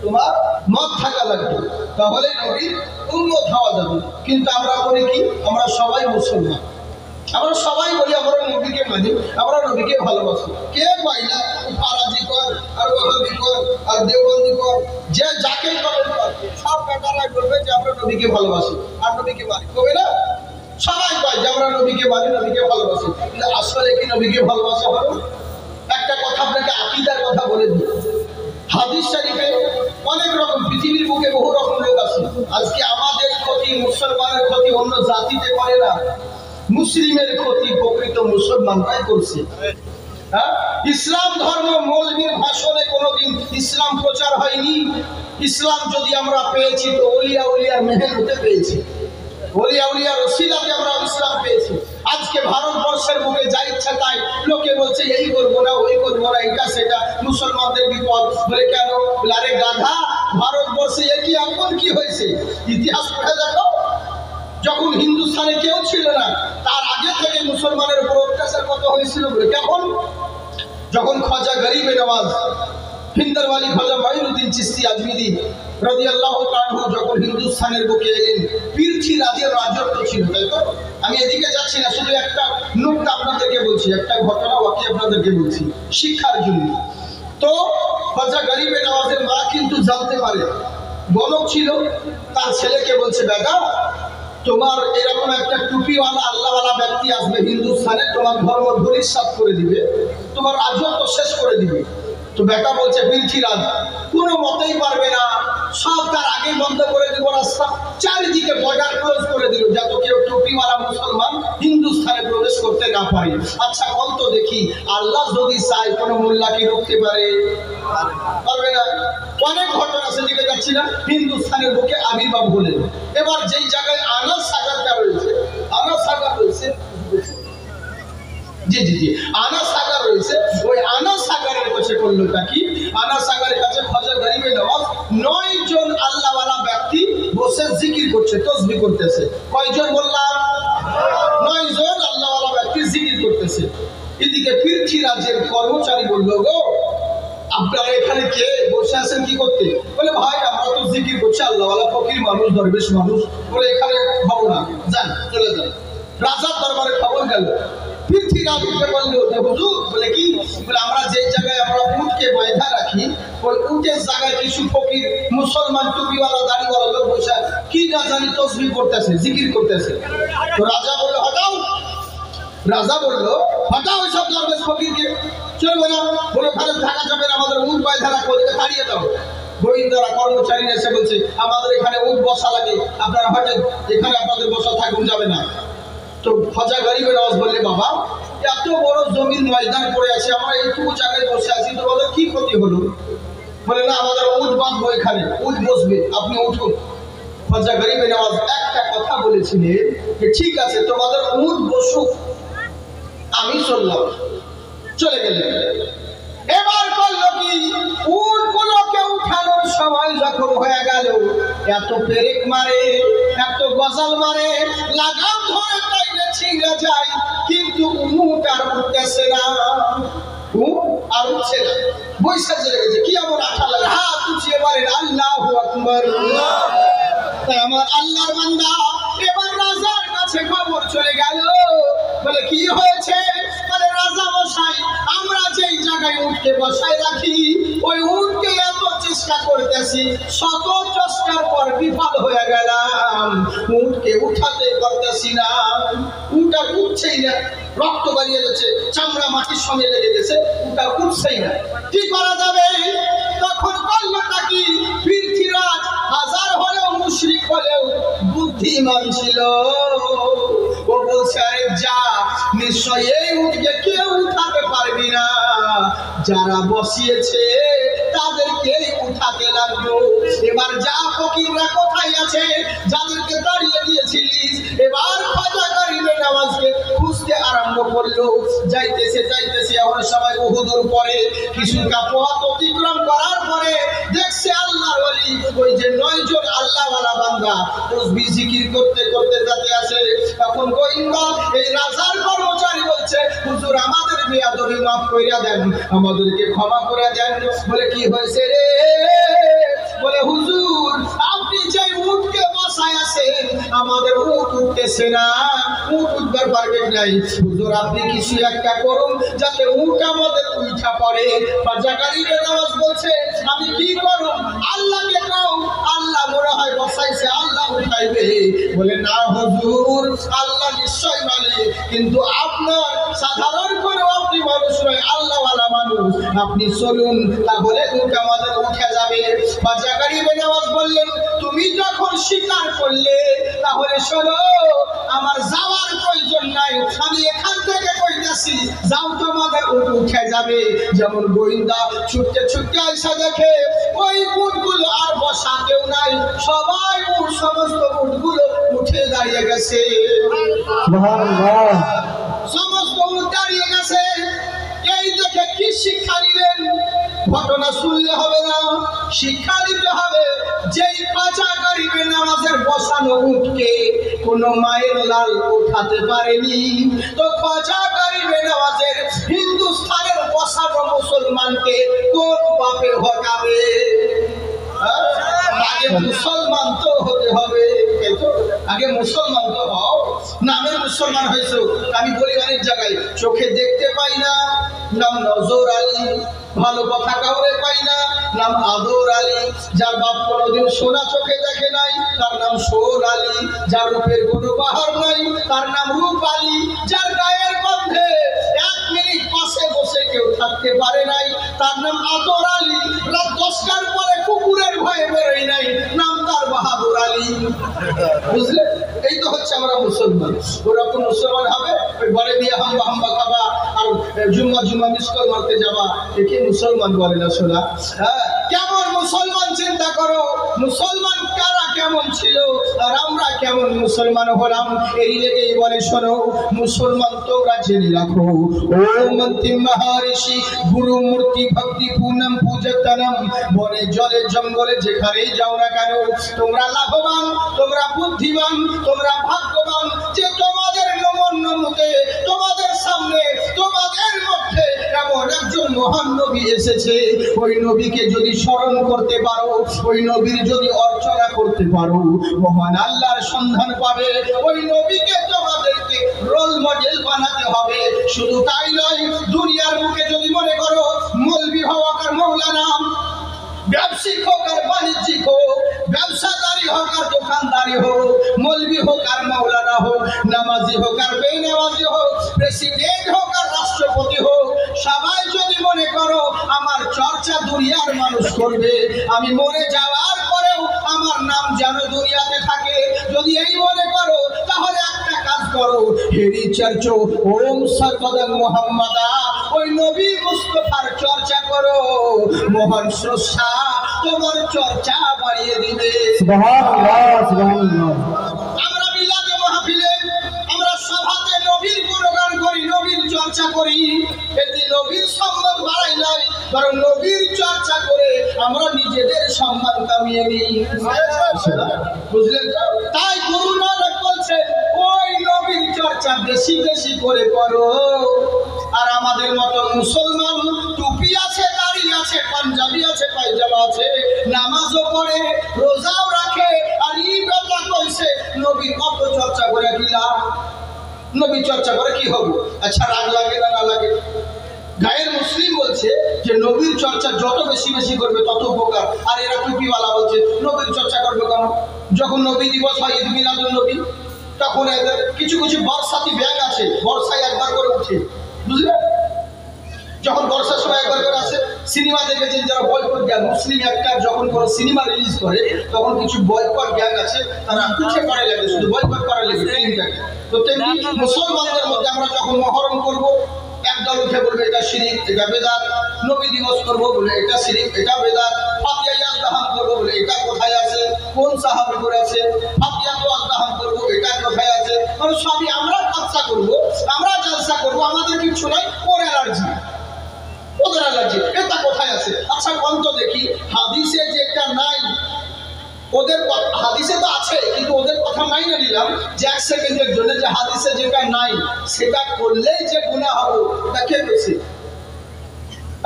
তোমার মত থাকা লাগবে, তাহলে নবীর উম্মত হওয়া যাবে। কিন্তু আমরা করি কি? আমরা সবাই মুসলমান, আমরা সবাই বলি আমরা নবীকে মানি, আমরা নবীকে ভালোবাসি। কে পাই না, ফারাজি কর আর ওয়াহাবি কর আর দেওবন্দি কর, যে যাকে কমেন্ট কর, সব ব্যাটারাই বলবে যে আমরা নবীকে ভালোবাসি আর নবীকে মানি। কবে না? সবাই কয় যে আমরা নবীকে মানি, নবীকে ভালোবাসি, কিন্তু আসলে কি নবীকে ভালোবাসা হবে? একটা কথা আপনাকে আকীদার কথা বলে দিই। হাদিস শরীফে অনেক রকম, পৃথিবীর বুকে বহু রকম লোক আছে। আজকে আমাদের ক্ষতি, মুসলমানের ক্ষতি অন্য জাতিতে করে না, মুসলিমের ক্ষতি প্রকৃত মুসলমানরাই করছে। ইসলাম ধর্ম মৌলবীর ভাষণে কোনোদিন ইসলাম প্রচার হয়নি। ইসলাম যদি আমরা পেয়েছি তো ওলিয়া উলিয়ার মেহনতে পেয়েছি, ওলিয়া উলিয়ার ওসিলাতে আমরা ইসলাম পেয়েছি। আজকে ভারতবর্ষের বুকে যা ইচ্ছা তাই লোকে বলছে এই করবো না ওই করবো না, এটা সেটা, মুসলমানদের বিপদ। বলে কেন? আরে গাধা, ভারতবর্ষে একই এখন কি হয়েছে ইতিহাস পড়ে দেখো। যখন হিন্দুস্তানে কেউ ছিল না তার আগে থেকে মুসলমানের উপর অত্যাচার কত হয়েছিল বলে কেমন? যখন খাজা গরিবে নওয়াজ হিন্দরওয়ালি খাজা মাইনুদ্দিন চিশতি আজমিরি রাদিয়াল্লাহু তাআলা আনহু যখন হিন্দুস্তানের বুকে এলেন, পীরথি রাজের রাজত্ব ছিল, তাই তো? আমি এদিকে যাচ্ছি না, শুধু একটা নুকতা আপনাদেরকে বলছি, একটা ঘটনা ওয়াকি আপনাদেরকে বলছি শিক্ষার জন্য। তো খাজা গরিবে নওয়াজের মা কিন্তু জানতে পারে, গলক ছিল, তার ছেলেকে বলছে বেটা তোমার এরকম একটা টুপিওয়ালা আল্লাহওয়ালা ব্যক্তি আসবে হিন্দুস্তানে, তোমার ধর্ম ধূলিসাৎ করে দিবে, তোমার রাজত্ব শেষ করে দিবে। তো বেটা বলছে পৃথ্বীরাজ কোনো মতেই পারবে না, সব তার আগে বন্ধ করে দিব রাস্তা, চারিদিকে বর্ডার ক্লোজ করে দিল যাতে কেউ টুপিওয়ালা মুসলমান হিন্দুস্তানে প্রবেশ করতে না পারে। আচ্ছা বলতো দেখি, আল্লাহ যদি চায় কোনো মোল্লা কি রুখতে পারে? পারবে না। অনেক ঘটনা, সেদিকে যাচ্ছি না, হিন্দুস্তানের বুকে আবির্ভাব হলেন। এবার যেই জায়গায় আনাস সাগরটা রয়েছে, আনাস সাগর রয়েছে, জি জি জি আনাস সাগর রয়েছে, ওই আনাস সাগরের কাছে করলোটা কি, আনাস সাগরের কাছে খাজা গরিবে নওয়াজ 9 জন আল্লাহওয়ালা ব্যক্তি বসে জিকির করছে, তাসবিহ করতেছে। কয়জন বললাম? 9 জন আল্লাহওয়ালা ব্যক্তি জিকির করতেছে। এদিকে পৃথ্বীরাজের কর্মচারী বলল, গো আপনারা এখানে কে বসে আছেন কি করতে? বলে ভাই আমরা তো জিকির করছি, আল্লাহওয়ালা ফকির মানুষ, দরবেশ মানুষ, বলে এখানে হবো না, যান চলে যান। রাজার দরবারে খবর গেল, পৃথ্বীরাজকে বললো যে হুজুর, বলে কি? বলে আমরা যে জায়গায় আমরা উটকে বাঁধা রাখি, ওই উটের জায়গায় কিছু ফকির মুসলমান টুপিওয়ালা দাড়িওয়ালা লোক বসে কি না জানি তাসবিহ করতেছে, জিকির করতেছে। তো রাজা বললো হটাও, রাজা বললো হটাও সব দরবেশ ফকিরকে, চলবে না, বলে ওখানে থাকা যাবে না, আমাদের উট বাঁধা রাখো, ওদেরকে তাড়িয়ে দাও। গোয়েন্দারা কর্মচারী এসে বলছে আমাদের এখানে উট বসা লাগে, আপনারা হঠাৎ এখানে আপনাদের বসা থাকুন, যাবে না। তো খাজা গরিবে নওয়াজ বললে বাবা এত বড় জমির ময়দান পড়ে আছে, আমরা এইটুকু জায়গায় বসে আছি, তোমাদের কি ক্ষতি হলো? বলে না আমাদের উট বাঁধবো, এখানে উট বসবে, আপনি উঠুন। খাজা গরিবে নওয়াজ একটা কথা বলেছিলেন যে ঠিক আছে তোমাদের উট বসুক, আমি চললাম, চলে গেলেন। এবার করলো কি, উটগুলোকে উঠানোর সময় যখন হয়ে গেল, এত পেরেক মারে, এত গজাল মারে, লাগাম ধরে তাইলে ছিঁড়ে যায়, কিন্তু উট আর উঠতেছে না, উট আর উঠছে না, বৈশা চলে গেছে। কি এমন আঠা লাগে? হাত উঠিয়ে বলেন আল্লাহু আকবার। তাই আমার আল্লাহর বান্দা, এবার রাজার কাছে খবর চলে গেল, বলে কি হয়েছে? বলে রাজা মশাই আমরা যেই জায়গায় উটকে বসায় রাখি, ওই উটকে এত চেষ্টা করতেছি, শত চেষ্টার পর বিফল হয়ে গেলাম, উটকে উঠাতে পারতেছি না, উট আর উঠছেই না, রক্ত বেরিয়ে যাচ্ছে, চামড়া মাটির সঙ্গে লেগে গেছে, উট আর উঠছেই না, কি করা যাবে? তখন করলোটা কি, পৃথ্বীরাজ হাজার হলেও মুশরিক হলেও বুদ্ধিমান ছিল, ও বলছে আরে যা, নিশ্চয় এই উটকে কেউ উঠাতে পারবি না, যারা বসিয়েছে তাদেরকেই উঠাতে লাগলো। এবার যা ফকিররা কোথায় আছে, যাদেরকে তাড়িয়ে দিয়েছিলিস, এবার খাজা গরিবে নওয়াজকে খুঁজতে আরম্ভ করলো। যাইতেছে যাইতেছে, এমন সময় বহুদূর পরে কিছুটা পথ অতিক্রম করার পরে দেখছে আল্লাহর ওলি, ওই যে 9 জন আল্লাহওয়ালা বান্দা তাসবিহ জিকির করতে করতে যাতে আসে। তখন গোয়েন্দা এই রাজার কর্মচারী বলছে হুজুর আমাদের বেয়াদবি মাফ কইরা দেন, আমাদেরকে ক্ষমা করে দেন। বলে কি হয়েছে রে? বলে হুজুর আপনি যে উটকে বসায় আছেন, আমাদের উট উঠতেছে না, উট উঠবার পারবেন নাই, হুজুর আপনি কিছু একটা করুন যাতে উট আমাদের উঠা পড়ে। খাজা গরিবে নওয়াজ বলছে আমি কি করব? আল্লাহকে কাও, আল্লাহ মনে হয় বসাইছে, আল্লাহ উঠাইবে। বলে না হুজুর আল্লাহ নিশ্চয় মালিক, কিন্তু আপনার সাধারণ করে আপনি মানুষ নয়, আল্লাহওয়ালা মানুষ, আপনি চলুন, তাহলে উট আমাদের উঠে যাবে। খাজা গরিবে নওয়াজ বললেন তুমি যখন স্বীকার করলে তাহলে শোনো, আমার যাওয়ার প্রয়োজন নাই, আমি এখান থেকে কইতাছি যাও, তোমাদের উট উঠে যাবে। যেমন গোয়েন্দা ছুটতে ছুটতে আইসা দেখে ওই উটগুলো আর বসা কেউ নাই, সবাই সমস্ত উটগুলো উঠে দাঁড়িয়ে গেছে। সুবহানাল্লাহ। সমস্ত উট দাঁড়িয়ে গেছে। এই দেখে কি শিক্ষা নিলেন? ঘটনা শুনলে হবে না, শিক্ষা দিতে হবে। যেই খাজা গরিবে নামাজের বসানো উঠকে কোন মায়ের লাল উঠাতে পারেনি, তো খাজা গরিবে নামাজের হিন্দুস্তানের বসানো মুসলমানকে কোন বাপে হটাবে? আগে মুসলমান তো হতে হবে, আগে মুসলমান তো হও। নামের মুসলমান হয়েছে, আমি বলি অনেক জায়গায় চোখে দেখতে পাই না, নাম নজর আলী, ভালো কথা কাউরে পাই না, নাম আদর আলী। যার বাপ কোনোদিন সোনা চোখে দেখে নাই তার নাম সোন আলী। যার রূপের কোনো বাহার নাই তার নাম রূপ আলী। যার গায়ের গন্ধে 1 মিনিট পাশে বসে কেউ থাকতে পারে নাই তার নাম আদর আলী। রাত 10টার পরে কুকুরের ভয়ে বেরোয় নাই, নাম তার বাহাদুর আলী। বুঝলে? এই তো হচ্ছে আমরা মুসলমান। ওরকম মুসলমান হবে ওই ঘরে বিয়ে হাম্বা হাম্বা খাবা আর জুম্মা জুম্মা মিসকল মারতে যাবা, একে মুসলমান বলে না শোনা। হ্যাঁ, কেমন মুসলমান চিন্তা করো, মুসলমান কারা কেমন ছিল আর আমরা কেমন মুসলমান হলাম। এই লেগেই বলে শোনো, মুসলমান তোমরা জেনে রাখো, ওম অন্তিম মহারিষি গুরু মূর্তি ভক্তি পুনম পূজতনম। বনে জলে জঙ্গলে যেখানেই যাও না কেন, তোমরা লাভবান, তোমরা বুদ্ধিমান, তোমরা ভাগ্যবান যে তোমাদের নমন্নমুখে, তোমাদের সামনে, তোমাদের মধ্যে এমন একজন মহান নবী এসেছে। ওই নবীকে যদি স্মরণ করতে পারো, ওই নবীর যদি অর্চনা করতে পারো, মহান আল্লাহর সন্ধান পাবে। ওই নবীকে তোমাদেরকে রোল মডেল বানাতে হবে। শুধু তাই নয়, দুনিয়ার মুখে যদি মনে করো মৌলবি হওয়া আর মৌলানা, ব্যবসায়িক হোক আর বাণিজ্যিক হোক, ব্যবসাদারি হোক আর দোকানদারি হোক, মৌলবি হোক আর মৌলানা হোক, নামাজি হোক আর বেনামাজি হোক, প্রেসিডেন্ট হোক আর রাষ্ট্রপতি হোক, সবাই যদি মনে করো আমার চর্চা দুনিয়ার মানুষ করবে, আমি মরে যাওয়ার পরেও আমার নাম যেন দুনিয়াতে থাকে, যদি এই মনে করো, তাহলে একটা কাজ করো, হেরি চর্চ ওম সরকদম মুহাম্মাদা, ওই নবী মুস্তাফার চর্চা করো। মহান স্রষ্টা তোমার চর্চা বাড়িয়ে দিবে। সুবহানাল্লাহ, সুবহানাল্লাহ। আমরা মিলাদে মাহফিলে, আমরা সভাতে নবীর গুণগান করি, নবীর চর্চা করি, এতে নবীর সম্মান বাড়াই নাই, বরং নবীর চর্চা করে আমরা নিজেদের সম্মান কামিয়ে নিই। বুঝলেন তো? তাই গুরু নানক বলছে ওই নবীর চর্চা বেশি বেশি করে করো। আর আমাদের মতো মুসলমান টুপি আছে, দাড়ি আছে, পাঞ্জাবি আছে, পায়জামা আছে, নামাজও পড়ে, রোজাও রাখে, আর ইবাদত কইছে, নবীর কত চর্চা করে কি লাভ? নবী চর্চা করে কি হবে? আচ্ছা, রাগ লাগে না, না লাগে? গায়ের মুসলিম বলছে যে নবীর চর্চা যত বেশি বেশি করবে তত উপকার, আর এরা টুপিওয়ালা বলছে নবীর চর্চা করবে কেন? যখন নবী দিবস হয়, ঈদ মিলাদুন নবী, তখন এদের কিছু কিছু বর্ষাতি ব্যাগ আছে, বর্ষায় একবার করে উঠে, বুঝলেন? যখন বর্ষার সময় একবার করে আসে, সিনেমা দেখেছেন যারা বয়কট গ্যাং, মুসলিম অ্যাক্টর যখন কোনো সিনেমা রিলিজ করে তখন কিছু বয়কট গ্যাং আছে, তারা উঠে করে লাগে, শুধু বয়কট করার লেগে ফিল্মটাকে। তো তেমনি মুসলমানদের মধ্যে আমরা যখন মহরম করব, একদল উঠে বলবে এটা শিরিক, এটা বেদাত, নবী দিবস করবো বলে এটা শিরিক, এটা বেদাত, ফাতিয়া ইয়াজদাহান করবো বলে এটা কোথায় আছে, কোন সাহাবী করে আছে, ফাতিয়া তো আজদাহান করবো এটা কোথায় আছে, মানে সবই আমরা চর্চা করবো, আমরা জলসা করবো, আমাদের কিছু নাই, ওর অ্যালার্জি, ওদের অ্যালার্জি, এটা কোথায় আছে? আচ্ছা অন্ত দেখি হাদিসে যেটা নাই, ওদের হাদিসে তো আছে কিন্তু ওদের কথা মাইনে নিলাম যে 1 সেকেন্ডের জন্য, যে হাদিসে যেটা নাই সেটা করলেই যে গুনাহ হবে, এটা কে বলছে?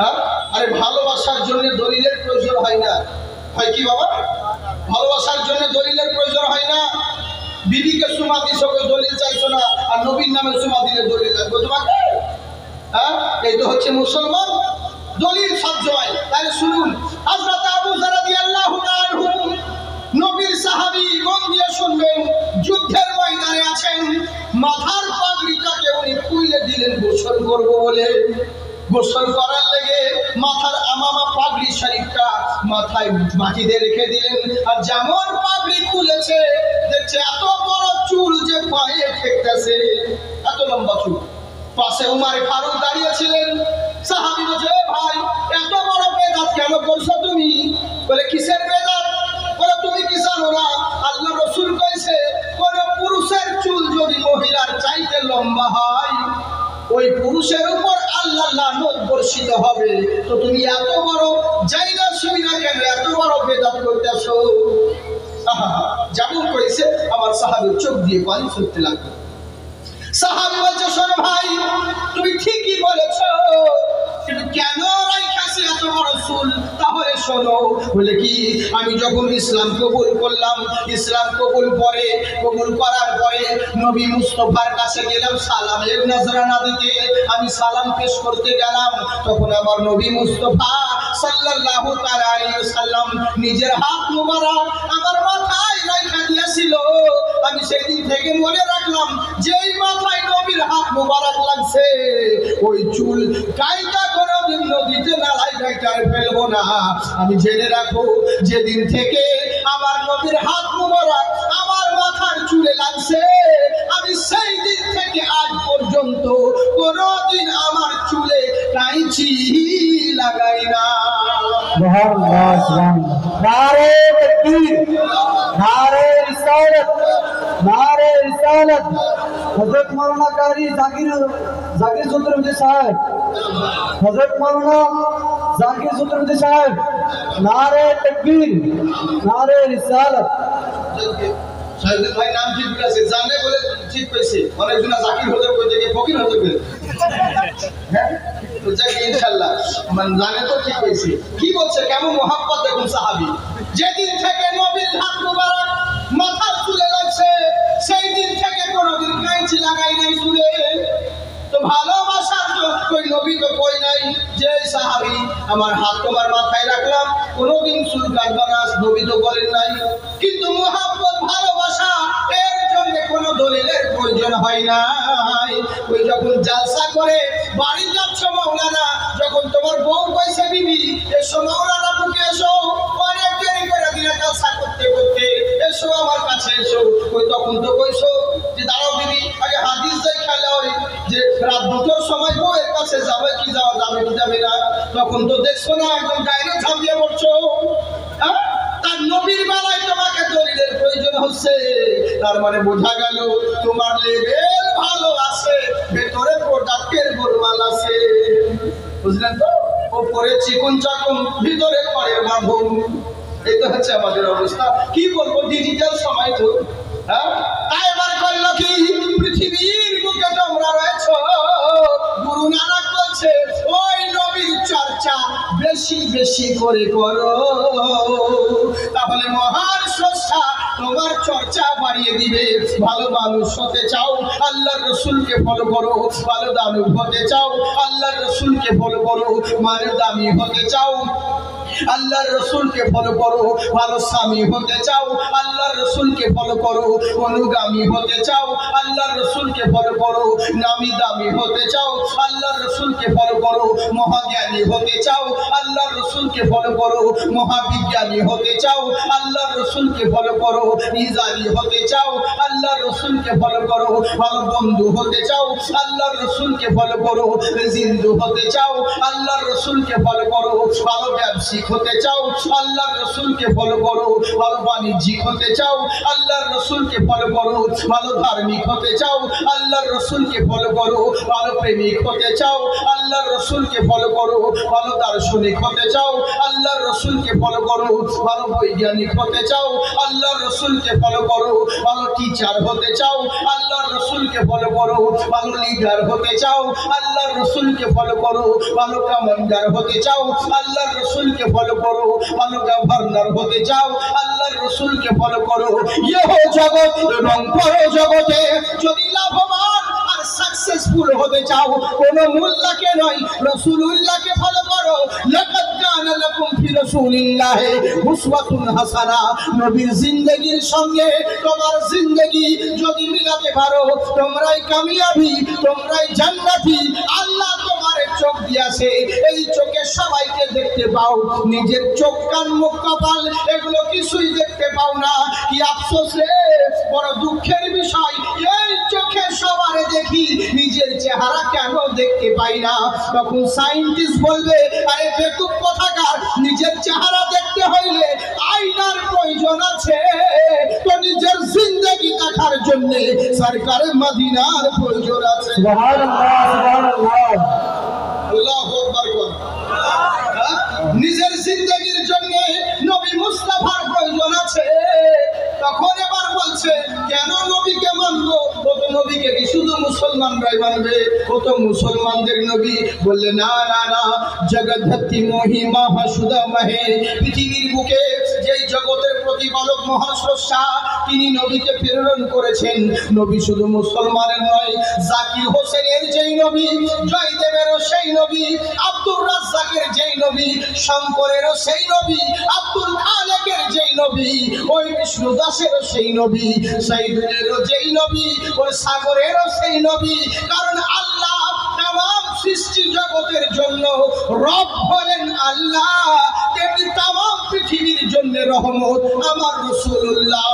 হ্যাঁ, আরে ভালোবাসার জন্য দলিলের প্রয়োজন হয় না, হয় কি বাবা? ভালোবাসার জন্য দলিলের প্রয়োজন হয় না। বিবিকে সুমা দিছো, দলিল চাইছো না, আর নবীর নামে সুমা দিলে দলিল লাগবে তোমাকে? হ্যাঁ, এই তো হচ্ছে মুসলমান, দলিল সাহায্য হয়। তাহলে শুনুন, হযরত আবু যর রাদিয়াল্লাহু তাআলা আনহু, নবীর সাহাবী, মন দিয়ে শুনবেন, যুদ্ধের ময়দানে আছেন, মাথার পাগড়িটাকে উনি খুলে দিলেন গোসল করবো বলে। গোসল করার লেগে মাথার আমামা পাগড়ি শরীফটা মাথায় মাটিতে রেখে দিলেন, আর যেমন পাগড়ি খুলেছে দেখছে এত বড় ঠেকতেছে, এত লম্বা চুল। পাশে উমর ফারুক দাঁড়িয়ে ছিলেন। সাহাবী বলছে, ভাই এত বড় বেদাত কেন করছো তুমি? বলে কিসের বেদাত? বলে তুমি কি জানো না আল্লাহ রাসূল কইছে কোন পুরুষের চুল যদি মহিলার চাইতে লম্বা হয় ওই পুরুষের উপর আল্লাহর লানত বর্ষিত হবে। তো তুমি এত বড় জাইনা শুইনা কেন এত বড় বেদাত করতেছো? যেমন কইছে আমার সাহাবীর চোখ দিয়ে পানি ছুটতে লাগলো। সাহাবী বলছে, শোনো ভাই তুমি ঠিকই বলেছো, কিন্তু কেন রাইখাছে এত বড় চুল? তাহলে শোনো। বলে কি, আমি যখন ইসলাম কবুল করলাম, ইসলাম কবুল করার পরে নবী মুস্তাফার কাছে গেলাম সালামের নজরানা দিতে। আমি সালাম পেশ করতে গেলাম, তখন আমার নবী মুস্তাফা সাল্লাল্লাহু তাআলা আলাইহি ওয়াসাল্লাম নিজের হাত মোবারক আমার মাথায় রাখা দিয়েছিল। আমি সেই দিন থেকে মনে রাখলাম যেই মাথায় নবীর হাত মোবারক লাগছে ওই চুল কাইটা কোনোদিন নদীতে নালায় কাইটায় ফেলবো না। আমি জেনে রাখো যেদিন থেকে আমার নবীর হাত মোবারক আমার মাথার চুলে লাগছে আমি সেই দিন থেকে আজ পর্যন্ত কোনোদিন আমার চুলে কাইচি লাগাই না। সুবহানাল্লাহ সুবহানাল্লাহ। নারে তাকবীর, নারে রিসালাত, নারে রিসালাত। হযরত মাওলানা কারি জাকির চৌধুরী সাহেব, হযরত মাওলানা জাকির চৌধুরী সাহেব, নারে তাকবীর, নারে রিসালাত। সাহেবদের ভাই নাম ঠিক আছে, জানে বলে ঠিক পেয়েছে। অনেকজন জাকির হজর কই থেকে ফকির হজর কই, হ্যাঁ তো যাই ইনশাআল্লাহ মানে জানে তো ঠিক পেয়েছে। কি বলছে, কেমন মোহাব্বত দেখুন সাহাবী। যেদিন থেকে নবীর হাত মোবারক মাথার চুলে লাগছে সেই দিন থেকে কোনোদিন কাঁচি লাগাই নাই চুলে। তো ভালোবাসার তো কই নবী তো কই নাই যে সাহাবী আমার হাত তোমার মাথায় রাখলাম কোনোদিন চুল কাটবা না, নবী তো বলেন নাই। কিন্তু মোহাব্বত ভালোবাসা এর জন্য কোনো দলিলের প্রয়োজন হয় নাই। ওই যখন জালসা করে বাড়ি যাচ্ছ মাওলানা, যখন তোমার বউ কইছে বিবি এসো মাওলানা বুকে এসো, অনেক দেরি করে দিলে জালসা করতে করতে এসো আমার কাছে এসো, ওই তখন তো কইছো যে দাঁড়াও বিবি আগে হাদিস যাই খেলা হয় যে রাত দুটোর সময় বউয়ের কাছে যাবে কি যাওয়া যাবে কি যাবে না, তখন তো দেখছো না একদম ডাইরেক্ট ঝাঁপিয়ে পড়ছো। হ্যাঁ, তার নবীর বেলায় তোমাকে দলিলের প্রয়োজন হচ্ছে, তার মানে বোঝা গেল তোমার লেভেল ভালো আছে, ভেতরে প্রোডাক্টের গোলমাল আছে। বুঝলেন তো, উপরে চিকন চাকন ভিতরে খড়ের বাঁধন। এই তো হচ্ছে আমাদের অবস্থা। কি বলবো, ডিজিটাল সময় তো। হ্যাঁ, তাই এবার করলো কি, পৃথিবীর বুকে তোমরা রয়েছো, গুরু নানক বলছে ওই নবীর চর্চা বেশি বেশি করে করো, তাহলে মহান স্রষ্টা তোমার চর্চা বাড়িয়ে দিবে। ভালো মানুষ হতে চাও আল্লাহর রাসূলকে ফলো করো, ভালো দামি হতে চাও আল্লাহর রাসূলকে ফলো করো, মানে দামি হতে চাও আল্লাহর রাসূলকে ফলো করো, ভালো স্বামী হতে চাও আল্লাহর রাসূলকে ফলো করো, অনুগামী হতে চাও আল্লাহর রাসূলকে ফলো করো, নামি দামি হতে চাও আল্লাহর রাসূলকে ফলো করো, মহাজ্ঞানী হতে চাও আল্লাহর রাসূলকে ফলো করো, মহাবিজ্ঞানী হতে চাও আল্লাহর রাসূলকে ফলো করো, নিজানি হতে চাও আল্লাহর রাসূলকে ফলো করো, ভালো বন্ধু হতে চাও আল্লাহর রাসূলকে ফলো করো, জিন্দু হতে চাও আল্লাহর রাসূলকে ফলো করো, ভালো ব্যবসায়িক হতে চাও আল্লাহর রাসূলকে ফলো করো, ভালো বাণিজ্যিক হতে চাও আল্লাহর রাসূলকে ফলো করো, ভালো ধার্মিক হতে চাও আল্লাহর রাসূলকে ফলো করো, ভালো প্রেমিক হতে চাও আল্লাহর রাসূলকে ফলো করো, ভালো দার্শনিক হতে চাও আল্লাহর রাসূলকে ফলো করো, ভালো বৈজ্ঞানিক হতে চাও আল্লাহর রাসূলকে ফলো করো, ভালো টিচার হতে চাও আল্লাহর রাসূলকে ফলো করো, ভালো লিডার হতে চাও আল্লাহর রাসূলকে ফলো করো, ভালো কমান্ডার হতে চাও আল্লাহর রাসূলকে ফলো করো, ভালো গভর্নর হতে চাও আল্লাহর রাসূলকে ফলো করো। ইহ জগৎ এবং পর জগতে যদি লাভবান আর সাকসেসফুল হতে চাও কোনো মোল্লাকে নয় রাসূলুল্লাহকে ফলো করো। লাকাদ কানা লাকুম ফি রাসূলিল্লাহি উসওয়াতুন হাসানা, নবীর জিন্দেগির সঙ্গে তোমার জিন্দেগি যদি মিলাতে পারো তোমরাই কামিয়াবি, তোমরাই জান্নাতি। আল্লাহ তোমার চোখ দিয়েছে, এই চোখে সবাইকে দেখতে পাও, নিজের চোখ কান মুখ কপাল এগুলো কিছুই দেখতে পাও না। কি আফসোস রে, বড় দুঃখের বিষয়, এই চোখে দেখি নিজের চেহারা কেন দেখতে পাই না? তখন সায়েন্টিস্ট বলবে, আরে বেকুব কোথাকার, নিজের চেহারা দেখতে হইলে আয়নার প্রয়োজন আছে, তো নিজের জিন্দেগি দেখার জন্য সরকারে মদিনার প্রয়োজন আছে। সুবহানাল্লাহ সুবহানাল্লাহ আল্লাহু আকবার বল। নিজের জিন্দেগির জন্য নবী মুস্তাফার প্রয়োজন আছে। তখন এবার বলছে, কেন নবীকে মানবো? ও তো নবীকে কি শুধু মুসলমানরাই মানবে? ও তো মুসলমানদের নবী। বললে না না না, জগদ্ধাত্রী মহিমা হাসুদা মাহে, পৃথিবীর বুকে যেই জগতের প্রতিপালক মহান স্রষ্টা, তিনি নবীকে প্রেরণ করেছেন। নবী শুধু মুসলমানের নয়, জাকির হোসেনের যেই নবী, জয়দেবেরও সেই নবী, আব্দুর রাজ্জাকের যেই নবী, শঙ্করেরও সেই নবী, আব্দুল খালেকের যেই নবী, ওই বিষ্ণু দাসেরও সেই নবী, সাইদুলেরও যেই নবী, ওই সাগরেরও সেই নবী। কারণ আল্লাহ তামাম সৃষ্টি জগতের জন্য রব হলেন আল্লাহ, তেমনি তামাম পৃথিবীর জন্য রহমত আমার রাসূলুল্লাহ।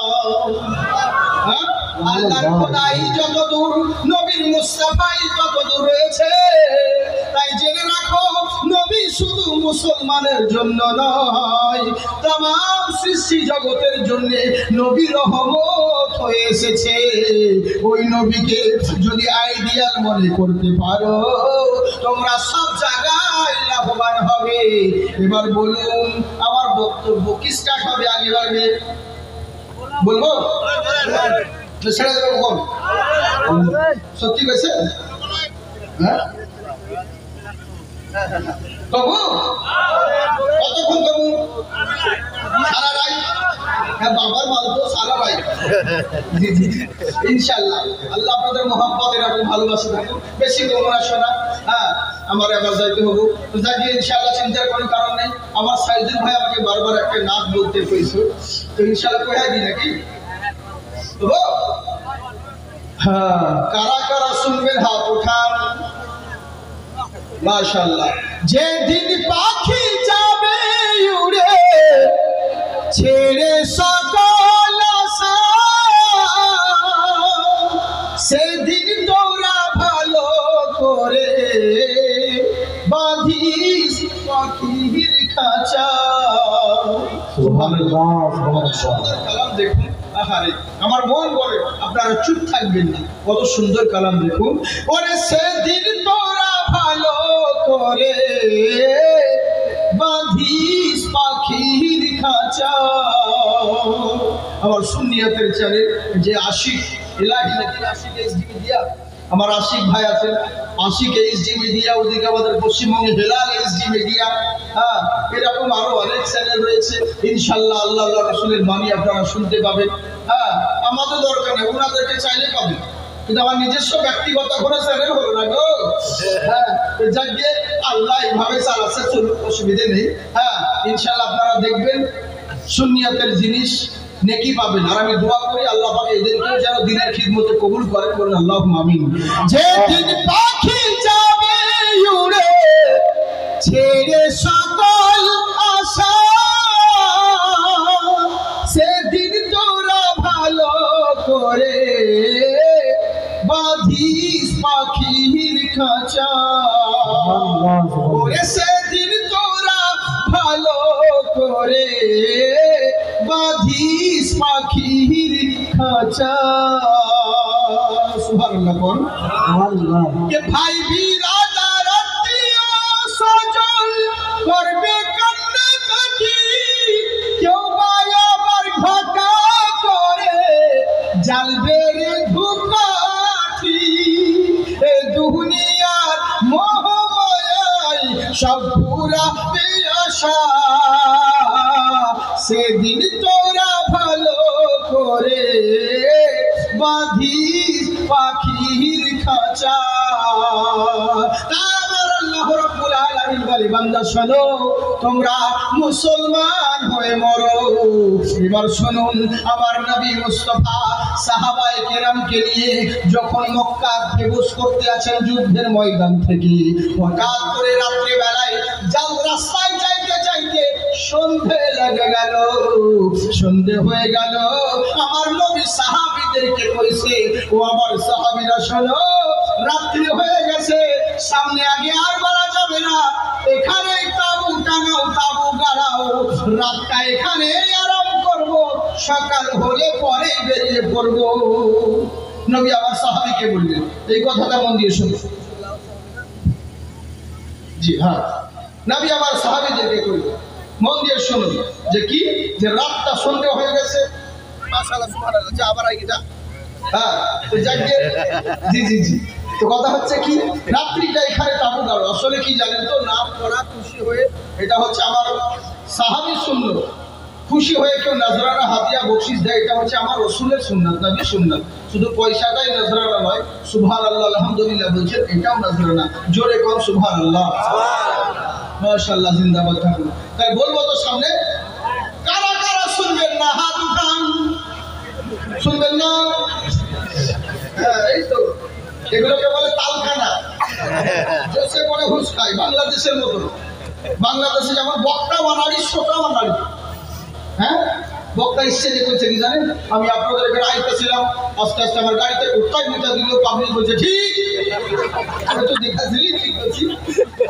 আল্লাহর খোদাই যতদূর, নবীর মুস্তাফাই ততদূর রয়েছে। তাই জেনে রাখো, নবী শুধু মুসলমানের জন্য নয়, তামাম সৃষ্টি জগতের জন্য নবী রহমত হয়ে এসেছে। ওই নবীকে যদি আইডিয়াল মনে করতে পারো, তোমরা সব জায়গায় লাভবান হবে। এবার বলুন, আমার বক্তব্য কি স্টার্ট হবে? আগে বাড়বে বলবো, ছেড়ে দেবো কখন? সত্যি কইছে? হ্যাঁ কবু কতক্ষণ কবু? সারা রাত? হ্যাঁ বাবার মাল তো সারা রাত। ইনশাআল্লাহ আল্লাহ আপনাদের মহব্বত এরকম ভালোবাসা থাকুন। বেশি তোমরা শোনা। হ্যাঁ আমার এবার যাইতে হবো, তো যাকে ইনশাআল্লাহ চিন্তার কোনো কারণ নেই। আমার সাইদুল ভাই আমাকে বারবার একটা নাচ বলতে কইছে, তো ইনশাআল্লাহ কইয়া দিই নাকি? হ্যাঁ, কারা কারা শুনবেন হাত উঠান। মাশাআল্লাহ। যেদিন পাখি যাবে উড়ে ছেড়ে সকল আশা, সেদিন তোরা ভালো করে বাঁধিস পাখির খাঁচা। সুবহানাল্লাহ সুবহানাল্লাহ। কালাম দেখুন, আহারে আমার মন বলে আপনারা চুপ থাকবেন না, কত সুন্দর কালাম দেখুন। ওরে সেদিন তোরা ভালো করে বাঁধিস পাখির খাঁচা। আমার সুন্নিয়াতের চ্যানেল যে আশিক ইলাহি নাকি আশিক এইচডি মিডিয়া, আমার আশিক ভাই আছেন, আশিক এইচডি মিডিয়া, ওদিকে আমাদের পশ্চিমবঙ্গে হেলাল এইচডি মিডিয়া। হ্যাঁ, এরকম আরো অনেক চ্যানেল রয়েছে। ইনশাল্লাহ আল্লাহ রাসূলের বাণী আপনারা শুনতে পাবেন। হ্যাঁ, আমাদের দরকার নেই, ওনাদেরকে চাইলে পাবেন, কিন্তু আমার নিজস্ব ব্যক্তিগত কোনো চ্যানেল হলো না গো। হ্যাঁ, যাকে আল্লাহ এইভাবে চালাচ্ছে, চলুক, অসুবিধে নেই। হ্যাঁ, ইনশাল্লাহ আপনারা দেখবেন সুন্নিয়াতের জিনিস নেকি পাবেন। আর আমি দোয়া করি আল্লাহ পাক এদেরকেও যেন দিনের খিদমতে কবুল করেন, বলেন আল্লাহুম্মা আমিন। যেদিন পাখি যাবে উড়ে ছেড়ে সকল আশা, সেদিন তোরা ভালো করে বাঁধিস পাখির খাঁচা। ওরে সেদিন তোরা ভালো করে বাঁধিস পাখির খাঁচা। সুবহানাল্লাহ বল। সুবহানাল্লাহ। কে ভাই বিরাদার আত্মীয় স্বজন করবে কান্নাকাটি, কেউ বা আবার ঘটা করে জ্বালবে রে ধূপকাঠি। এ দুনিয়ার মোহমায়ায় সব পুরাবে আশা, সেদিন তোরা ভালো করে বাঁধিস পাখির খাঁচা। তারপর আল্লাহ রাব্বুল আলামিন বলে, বান্দা শোনো, তোমরা মুসলমান হয়ে মরো। এবার শুনুন, আমার নবী মুস্তাফা সাহাবায়ে কেরামকে নিয়ে যখন মক্কা প্রবেশ করতে আছেন যুদ্ধের ময়দান থেকে, হঠাৎ করে রাত্রে বেলায় জাল রাস্তায় যাইতে যাইতে সন্ধে লেগে গেল, সন্ধে হয়ে গেল। আমার নবী সাহাবীদেরকে কইছে, ও আমার সাহাবীরা শোনো, রাত্রি হয়ে গেছে, সামনে আগে আর বলা যাবে না, এখানে তাবু টাঙাও, তাবু গাড়াও, রাতটা এখানে আরাম করব, সকাল হলে পরে বেরিয়ে পড়ব। নবী আমার সাহাবীকে বললেন, এই কথাটা মন দিয়ে শুনুন। জি হ্যাঁ, নবী আমার সাহাবীদেরকে কইলেন, মন দিয়ে শুনুন, যে কি, যে রাতটা সন্ধ্যা হয়ে গেছে, মাশাআল্লাহ সুবহানাল্লাহ, যা আবার আগে যা। হ্যাঁ, তো যাকে জি জি জি, তো কথা হচ্ছে কি, রাত্রিটা এখানে তাবু গাড়ো। আসলে কি জানেন তো, নাম করা খুশি হয়ে, এটা হচ্ছে আমার সাহাবী সুন্নাত। খুশি হয়ে কেউ নজরানা হাদিয়া বকশিশ দেয়, এটা হচ্ছে আমার রাসূলের সুন্নাত, নবীর সুন্নাত। শুধু পয়সাটাই নজরানা নয়, সুবহানাল্লাহ আলহামদুলিল্লাহ বলছেন, এটাও নজরানা। জোরে কোন সুবহানাল্লাহ, মাশাআল্লাহ, জিন্দাবাদ থাকুন। তাই বলবো তো সামনে, কারা কারা শুনবেন না, হাত উঠান। শুনবেন না? হ্যাঁ, এই তো, এগুলোকে বলে তালখানা, জোসে পড়ে হুঁশ খায়, বাংলাদেশের মতো। বাংলাদেশে যেমন বক্তা বানাড়ি, শ্রোতা বানাড়ি। হ্যাঁ, বক্তা ইচ্ছে করছে কি জানেন, আমি আপনাদের এখানে আইতেছিলাম, আস্তে আস্তে আমার গাড়িতে কোথায় মিটা দিল, পাবলিক বলছে ঠিক, আমি তো দেখাচ্ছিলি ঠিক করছি।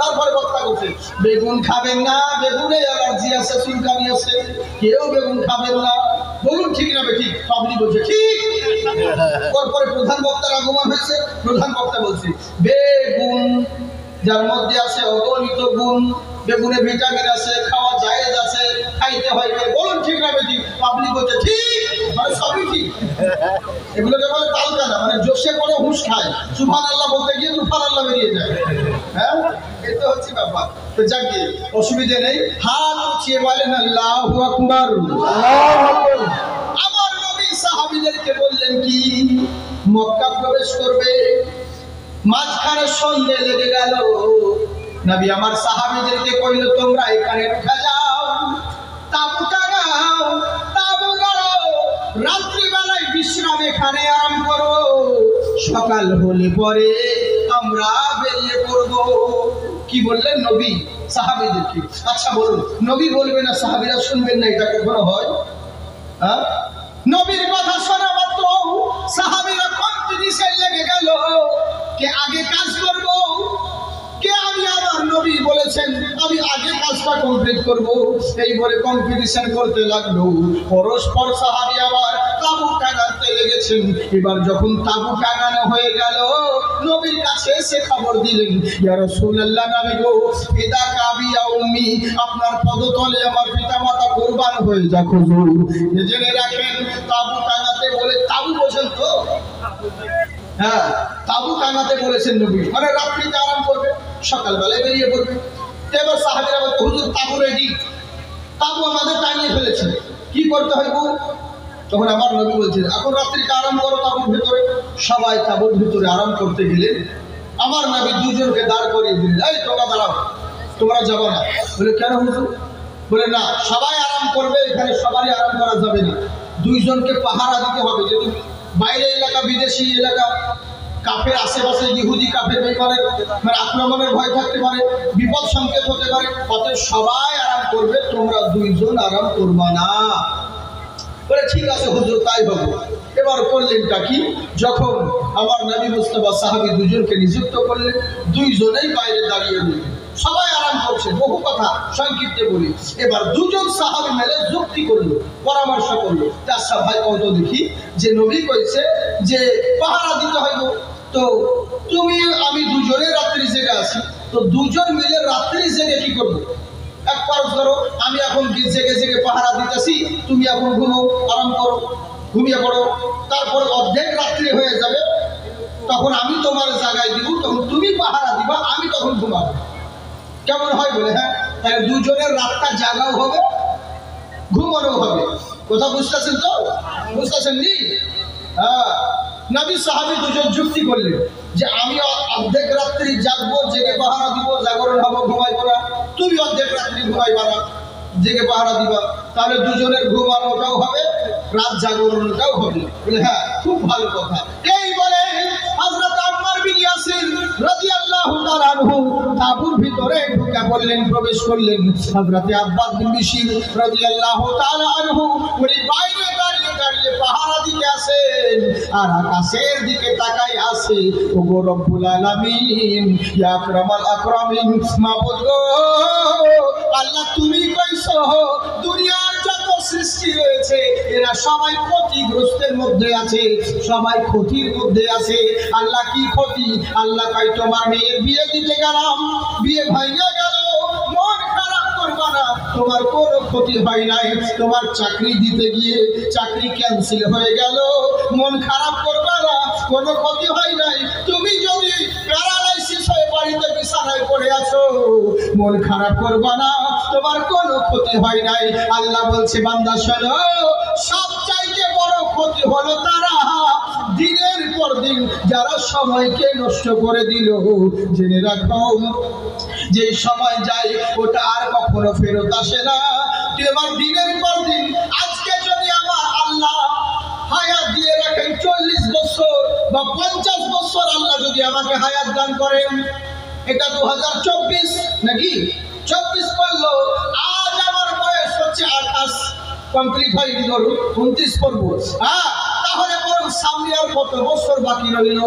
তারপরে বক্তা করছে, বেগুন খাবেন না, বেগুনে অ্যালার্জি আছে, চুলকানি আছে, কেউ বেগুন খাবেন না, বলুন ঠিক না বেঠিক? পাবলিক বলছে ঠিক। তারপরে প্রধান বক্তার আগমন হয়েছে, প্রধান বক্তা বলছে, বেগুন যার মধ্যে আছে অগণিত গুণ, বেগুনে ভিটামিন আছে, খাওয়া জায়েজ আছে, খাইতে হয়, বলুন ঠিক না বেঠিক? পাবলিক বলছে ঠিক, মানে সবই ঠিক। এগুলোকে বলে তালকানা, মানে জোশে করে হুঁশ খায়, সুবহানাল্লাহ বলতে গিয়ে সুবহানাল্লাহ বেরিয়ে যায়। হ্যাঁ, এই তো হচ্ছে ব্যাপার। তো যাকে অসুবিধে নেই, হাত উঠিয়ে বলেন আল্লাহু আকবার। আমার নবী সাহাবীদেরকে বললেন কি, মক্কা প্রবেশ করবে, মাঝখানে সন্ধ্যে লেগে গেল। নবী আমার সাহাবীদেরকে কইল, তোমরা এখানে উঠে যাও, তাবু টাঙাও, তাবু গাড়াও, রাত্রিবেলায় বিশ্রাম এখানে আরাম করো, সকাল হলে পরে আমরা বেরিয়ে পড়ব। কি বললেন নবী সাহাবীদেরকে? আচ্ছা বলুন, নবী বলবে না সাহাবীরা শুনবেন না, এটা কখনো হয়? হ্যাঁ, নবীর কথা শোনা মাত্র সাহাবীরা কম্পিটিশন লেগে গেল, কে আগে কাজ করব, কে আমি, আমার নবী বলেছেন আমি আগে কাজটা কমপ্লিট করব, এই বলে কম্পিটিশন করতে লাগলো। পরস্পর সাহাবী আবার তাবু টাঙাতে লেগেছেন। এবার যখন তাবু টাঙানো হয়ে গেল, নবীর কাছে এসে খবর দিলেন, ইয়া রাসূলুল্লাহ, নবী গো, ফিদাকা আবি ইয়া উম্মি, আপনার পদতলে আমার পিতামাতা কুরবান হয়ে যাক হুজুর। জেনে রাখেন, তাবু টাঙাতে বলে, তাবু বোঝেন তো? হ্যাঁ, তাবু টাঙাতে বলেছেন নবী, মানে রাত্রিতে আরাম করবে, সকালবেলায় বেরিয়ে পড়বে। এবার সাহাবীরা বলতে, হুজুর তাবু রেডি, তাবু আমাদের টাঙিয়ে ফেলেছে, কি করতে হয় গো? তখন আমার নবী বলছেন, এখন রাত্রিতে আরাম করো তাবুর ভিতরে। সবাই তাবুর ভিতরে আরাম করতে গেলেন। আমার নবী দুজনকে দাঁড় করিয়ে দিলেন, এই তোমরা দাঁড়াও, তোমরা যাবো না। বলে কেন হুজুর? বলে না, সবাই আরাম করবে, এখানে সবারই আরাম করা যাবে না, দুইজনকে পাহারা দিতে হবে। যদি বাইরে এলাকা, বিদেশি এলাকা, কাফের আশেপাশে ইহুদি কাফের বেমানের মানে আক্রমণের ভয় থাকতে পারে, বিপদ সংকেত হতে পারে, অতএব সবাই আরাম করবে, তোমরা দুইজন আরাম করবা না। বলে ঠিক আছে হুজুর, তাই হবে। এবার করলেনটা কি, যখন আমার নবী মুস্তাফা সাহাবী দুজনকে নিযুক্ত করলেন, দুইজনেই বাইরে দাঁড়িয়ে রইলেন, সবাই আরাম করছে। বহু কথা সংক্ষিপ্তে বলি, এবার দুজন সাহাবী মিলে যুক্তি করলো, পরামর্শ করলো, আচ্ছা ভাই কত দেখি, যে নবী কইছে যে পাহারা দিতে হইব, তো তুমি আমি দুজনে রাত্রি জেগে আছি, তো দুজন মিলে রাত্রি জেগে কি করবো? এক কাজ করো, আমি এখন জেগে জেগে পাহারা দিতেছি, তুমি এখন ঘুমো, আরাম করো, ঘুমিয়ে পড়ো, তারপর অর্ধেক রাত্রি হয়ে যাবে, তখন আমি তোমার জায়গায় দিব, তখন তুমি পাহারা দিবা, আমি তখন ঘুমাবো। কেমন হয়? বলে হ্যাঁ, তাহলে দুজনের রাতটা জাগাও হবে, ঘুমানো হবে। কথা বুঝতেছেন তো? বুঝতেছেন নি? হ্যাঁ, নবী সাহাবী দুজন যুক্তি করলেন যে আমি অর্ধেক রাত্রি জাগবো, জেগে পাহারা দিব, জাগরণ হবো, ঘুমাইবো না, তুমি অর্ধেক রাত্রি ঘুমাইবা না, জেগে পাহারা দিবা, তাহলে দুজনের ঘুমানোটাও হবে, রাত জাগরণটাও হবে। বলে হ্যাঁ, খুব ভালো কথা। এই বলে হযরত আম্মার বিন ইয়াসির রাদিয়াল্লাহু তাআলা আনহু তাঁবুর ভিতরে ঢুকে পড়লেন, প্রবেশ করলেন। হযরত আব্বাস বিন বিশর রাদিয়াল্লাহু তাআলা আনহু উনি বাইরে দাঁড়িয়ে দাঁড়িয়ে পাহারা দিতে আসেন। আর আকাশের দিকে তাকাই আছে। ওগো রব্বুল আলামিন, ইয়া আকরামাল আকরামিন, মাবুদ গো আল্লাহ, তুমি কইছো দুনিয়ার যত সৃষ্টি রয়েছে এরা সবাই ক্ষতিগ্রস্তের মধ্যে আছে, সবাই ক্ষতির মধ্যে আছে। আল্লাহ কি ক্ষতি? আল্লাহ কয় তোমার মেয়ের বিয়ে দিতে গেলাম, বিয়ে ভাইয়া গেল, মন খারাপ করবা না, তোমার কোনো ক্ষতি হয় নাই। তোমার চাকরি দিতে গিয়ে চাকরি ক্যান্সেল হয়ে গেল, মন খারাপ করবা না, কোনো ক্ষতি হয় নাই। তুমি যদি প্যারালাইসিস হয়ে বাড়িতে বিছানায় পড়ে আছো, মন খারাপ করবা না, তোমার কোনো ক্ষতি হয় নাই। আল্লাহ বলছে বান্দা শোনো, সবচাইতে বড় ক্ষতি হলো তারা দিনের পর দিন যারা সময়কে নষ্ট করে দিল। জেনে রাখো, যে সময় যায় ওটা আর কখনো ফেরত আসে না। এবার দিনের পর দিন, আজকে যদি আমার আল্লাহ হায়াত দিয়ে রাখেন 40 বছর বা 50 বছর, আল্লাহ যদি আমাকে হায়াত দান করেন, এটা 2024 নাকি 24 পড়লো, আজ আমার বয়স হচ্ছে 28, কমপ্লিট হয়নি, ধরুন 29 পড়বো। তাহলে বরং সামনে আর কত বছর বাকি রইল?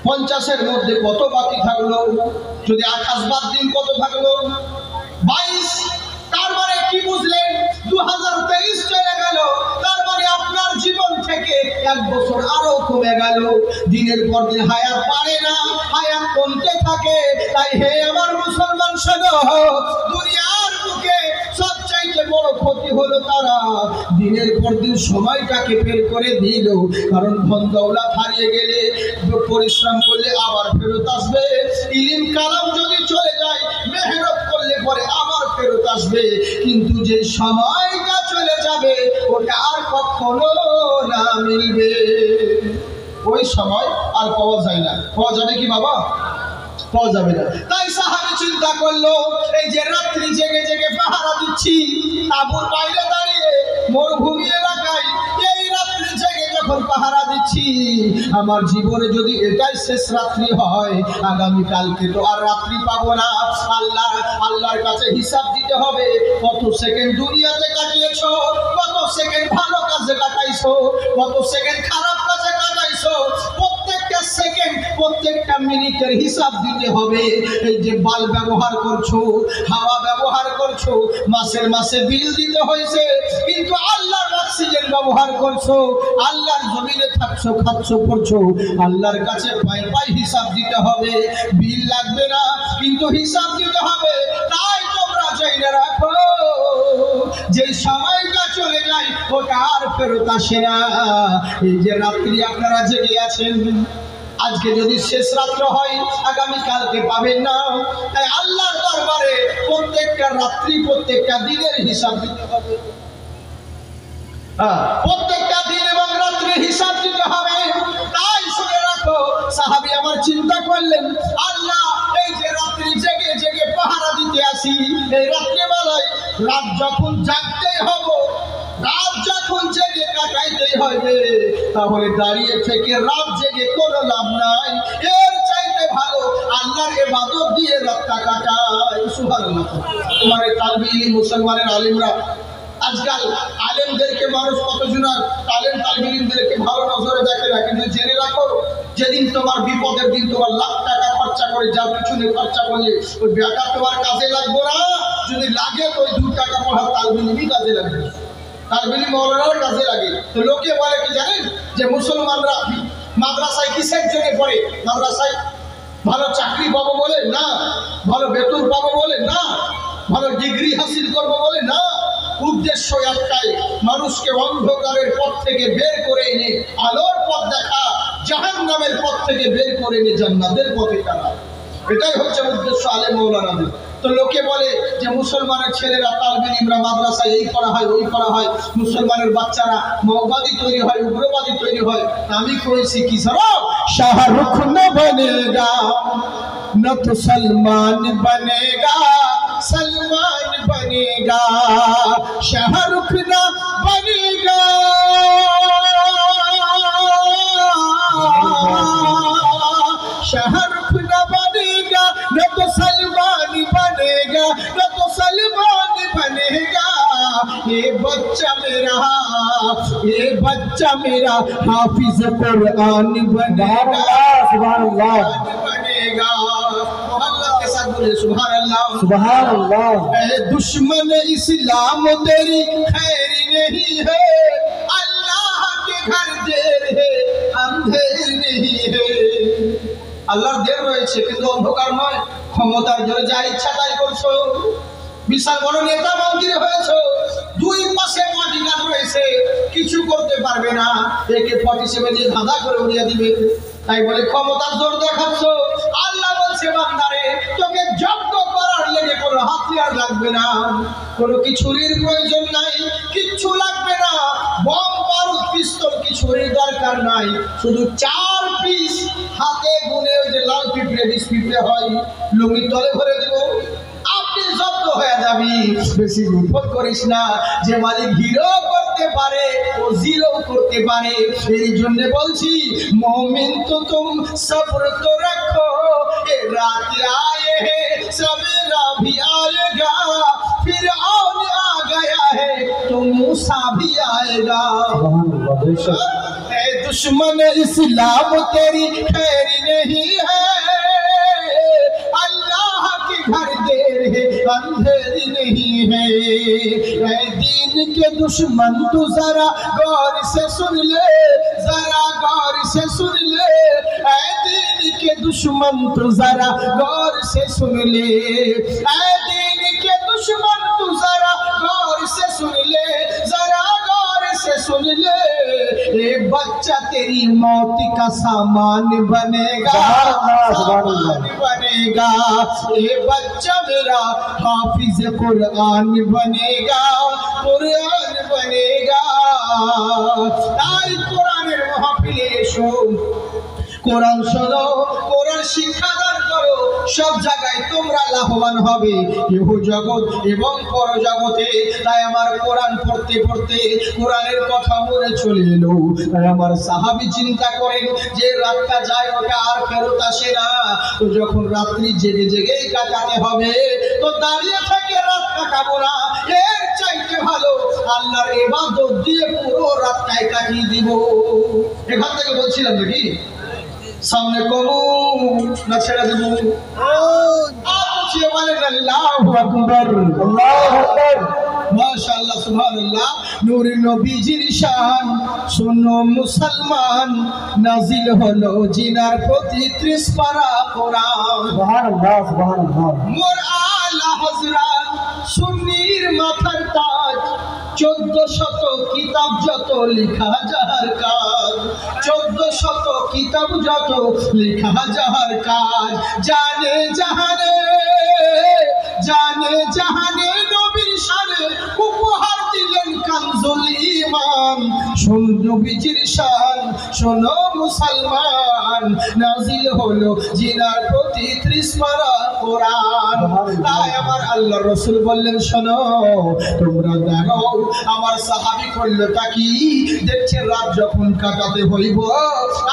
50-এর মধ্যে কত বাকি থাকলো? যদি 28 বাদ দিন কত থাকলো? 22। তার মানে কি বুঝলেন? 2023 চলে গেল, তার মানে আপনার জীবন থেকে 1 বছর আরো কমে গেল। দিনের পর দিন হায়াত বাড়ে না, হায়াত কমতে থাকে। তাই হে আমার মুসলমান শোনো, দুনিয়ার বুকে সবচাইতে বড় ক্ষতি হলো তারা দিনের পর দিন সময়টাকে বের করে দিল। কারণ ধন দৌলত হারিয়ে গেলে পরিশ্রম করলে আবার ফেরত আসবে, ইলম কালাম যদি চলে যায় মেহনত করলে পরে আবার ফেরত আসবে। কিন্তু যে সময়টা চলে যাবে ওটা আর কখনো না মিলবে, ওই সময় আর পাওয়া যায় না। পাওয়া যাবে কি বাবা? পাওয়া যাবে না। তাই সাহাবী চিন্তা করলো, এই যে রাত্রি জেগে জেগে পাহারা দিচ্ছি, তাঁবুর বাইরে দাঁড়িয়ে মরুভূমি এলাকায়, এই রাত্রি জেগে যখন পাহারা দিচ্ছি, আমার জীবনে যদি এটাই শেষ রাত্রি হয়, আগামী কালকে তো আর রাত্রি পাবো না। আল্লাহর কাছে হিসাব দিতে হবে, কত সেকেন্ড দুনিয়াতে কাটিয়েছো, কত সেকেন্ড ভালো কাজে কাটাইছো, কত সেকেন্ড খারাপ কাজে কাটাইছো। প্রত্যেকটা সেকেন্ড, প্রত্যেকটা মিনিটের হিসাব দিতে হবে। এই যে বাল ব্যবহার করছো, হাওয়া ব্যবহার করছো, মাসের মাসে বিল দিতে হয়েছে, কিন্তু আল্লাহর অক্সিজেন ব্যবহার করছো, আল্লাহর জমিনে থাকছো, খাচ্ছো, পড়ছো, আল্লাহর কাছে পাই পাই হিসাব দিতে হবে। বিল লাগবে না, কিন্তু হিসাব দিতে হবে। তাই তোমরা জেনে রাখো, যে সময়টা চলে যায় ওটা আর ফেরত আসে না। এই যে রাত্রি আপনারা জেগে আছেন, আজকে যদি শেষ রাত্র হয় আগামী কালকে পাবেন না। তাই আল্লাহর দরবারে প্রত্যেকটা রাত্রি, প্রত্যেকটা দিনের হিসাব দিতে হবে। প্রত্যেকটা দিন এবং রাত্রির হিসাব দিতে হবে। তাই শুনে রাখো, সাহাবী আমার চিন্তা করলেন, আল্লাহ এই যে রাত্রি জেগে জেগে পাহারা দিতে আসি, এই রাত্রিবেলায় রাত যখন জাগতেই হব, রাত যখন জেগে কাটাইতেই হবে, তাহলে দাঁড়িয়ে থেকে রাত জেগে কোনো লাভ নাই। এর চাইতে ভালো আল্লাহর ইবাদত দিয়ে রাতটা কাটাই। সুবহানাল্লাহ। তোমার তালবি মুসলমানের আলিমরা আজকাল আলেমদেরকে মানুষ কতজন তালেম তালবিদেরকে ভালো নজরে দেখে না, কিন্তু জেনে রাখো, যেদিন তোমার বিপদের দিন তোমার লাখ টাকা খরচা করে যার পিছনে খরচা করলে ওই বেটা তোমার কাজে লাগবে না। যদি লাগে তো ওই 2 টাকা পড়া তালবিলি কাজে লাগবে, তালবিলি মৌলানার কাজে লাগে। তো লোকে বলে কি জানেন, যে মুসলমানরা মাদ্রাসায় কিসের জন্য পড়ে? মাদ্রাসায় ভালো চাকরি পাবো বলে না, ভালো বেতন পাবো বলে না, ভালো ডিগ্রি হাসিল করবো বলে না। উদ্দেশ্য একটাই, মানুষকে অন্ধকারের পথ থেকে বের করে এনে আলোর পথ দেখা, জাহান্নামের পথ থেকে বের করে এনে জান্নাতের পথে টানা। এটাই হচ্ছে উদ্দেশ্য আলেম মাওলানাদের। তো লোকে বলে যে মুসলমানের ছেলেরা তালবিল ইমরা মাদ্রাসায় এই করা হয়, ওই করা হয়, মুসলমানের বাচ্চারা মৌবাদী তৈরি হয়, উগ্রবাদী তৈরি হয়। আমি করেছি কি জানো? শাহরুখ না বনেগা না তো সলমান বনেগা, सलमान बनेगा, शाहरुख ना बनेगा, शाहरुख ना बनेगा, न तो सलमान बनेगा, न तो सलमान बनेगा, ये बच्चा मेरा हाफिज कुरान बनेगा, सुभान अल्लाह बनेगा। मोहम्मद के साथ बोले सुभान अल्लाह, सुभान अल्लाह। दुश्मन इस्लाम तेरी खैर नहीं है, अल्लाह के घर देर है अंधेर नहीं है। আল্লাহর দের রয়েছে কিন্তু অন্ধকার নয়। ক্ষমতার জন্য যা ইচ্ছা তাই করছো, বিশাল বড় নেতা মন্ত্রী হয়েছো, দুই পাশে বডিগার্ড রয়েছে, কিছু করতে পারবে না, একে 47 দিয়ে ধাঁধা করে উড়িয়ে দিবে। তাই বলে ক্ষমতার জোর দেখাচ্ছ। আল্লাহ বলছে বান্দারে তোকে যজ্ঞ করার লেগে কোনো হাতিয়ার লাগবে না, কোনো কিছুরির প্রয়োজন নাই, কিচ্ছু লাগবে না, বম বারুদ পিস্তল কিছুরির দরকার নাই, শুধু 4 পিস হাতে গুনে ওই যে লাল পিঁপড়ে 20 পিঁপড়ে হয় লুঙ্গির তলে ভরে দেবো, আপনি জব্দ হয়ে যাবি। বেশি বিপদ করিস না, যে মালিক হিরো করতে পারে ও জিরো করতে পারে। এই জন্য বলছি मोमिन तो तुम सब्र तो रखो, ये रात आए है सवेरा भी आएगा, फिर और आ गया है तो मूसा भी आएगा। ए दुश्मन इस्लाम तेरी खैर नहीं है, अल्लाह के घर देर है अंधेरी नहीं है। ए दीन के दुश्मन तू जरा गौर से सुन ले, जरा गौर से सुन ले, ऐ दीन के दुश्मन तू जरा गौर से सुन ले, ऐ दीन के दुश्मन तू जरा गौर से सुन ले, जरा गौर से सुन ले। ये बच्चा तेरी मौत का सामान बनेगा, सामान बनेगा। ये बच्चा मेरा हाफिज कुरान बनेगा, कुरान बनेगा। ताई कुराনের মাহফিলে এসো, কোরআন শোনো, কোরআন শিক্ষাদান করো, সব জায়গায় তোমরা লাভবান হবে ইহ জগৎ এবং পরজগতে। তাই আমার কোরআন পড়তে পড়তে কোরআনের কথা মনে চলে এলো। তাই আমার সাহাবী চিন্তা করেন যে রাতটা যায় ওটা আর ফেরত আসে না, তো যখন রাত্রি জেগে জেগেই কাটাতে হবে তো দাঁড়িয়ে থেকে রাত কাটাবো না, এর চাইতে ভালো আল্লাহর ইবাদত দিয়ে পুরো রাতটাই কাটিয়ে দিব। এখান থেকে বলছিলাম নাকি সামনে কমু না ছেড়ে দেবো? আল্লাহু আকবার, আল্লাহু আকবার, মাশাআল্লাহ, সুবহানাল্লাহ। নূর নবীজির শান শোনো মুসলমান, নাজিল হলো জিনার প্রতি 30 পারা কোরআন। সুবহানাল্লাহ, সুবহানাল্লাহ। মোর আলা হযরত সুন্নির মাথার তাজ, 1400 কিতাব যত লেখা যাহার কাজ, 1400 কিতাব যত লেখা যাহার কাজ, জানে জাহানে, জানে জাহানে নবীর শানে উপহার দিলেন কানজুল ঈমান। শোন নবীজির শান শোনো মুসলমান, নাজিল হলো জিনার প্রতি 30 পারা কোরআন। তাই আমার আল্লাহর রাসূল বললেন শোনো তোমরা দেখো আমার সাহাবী করলো তা কি, দেখছে রাত যখন কাটাতে হইব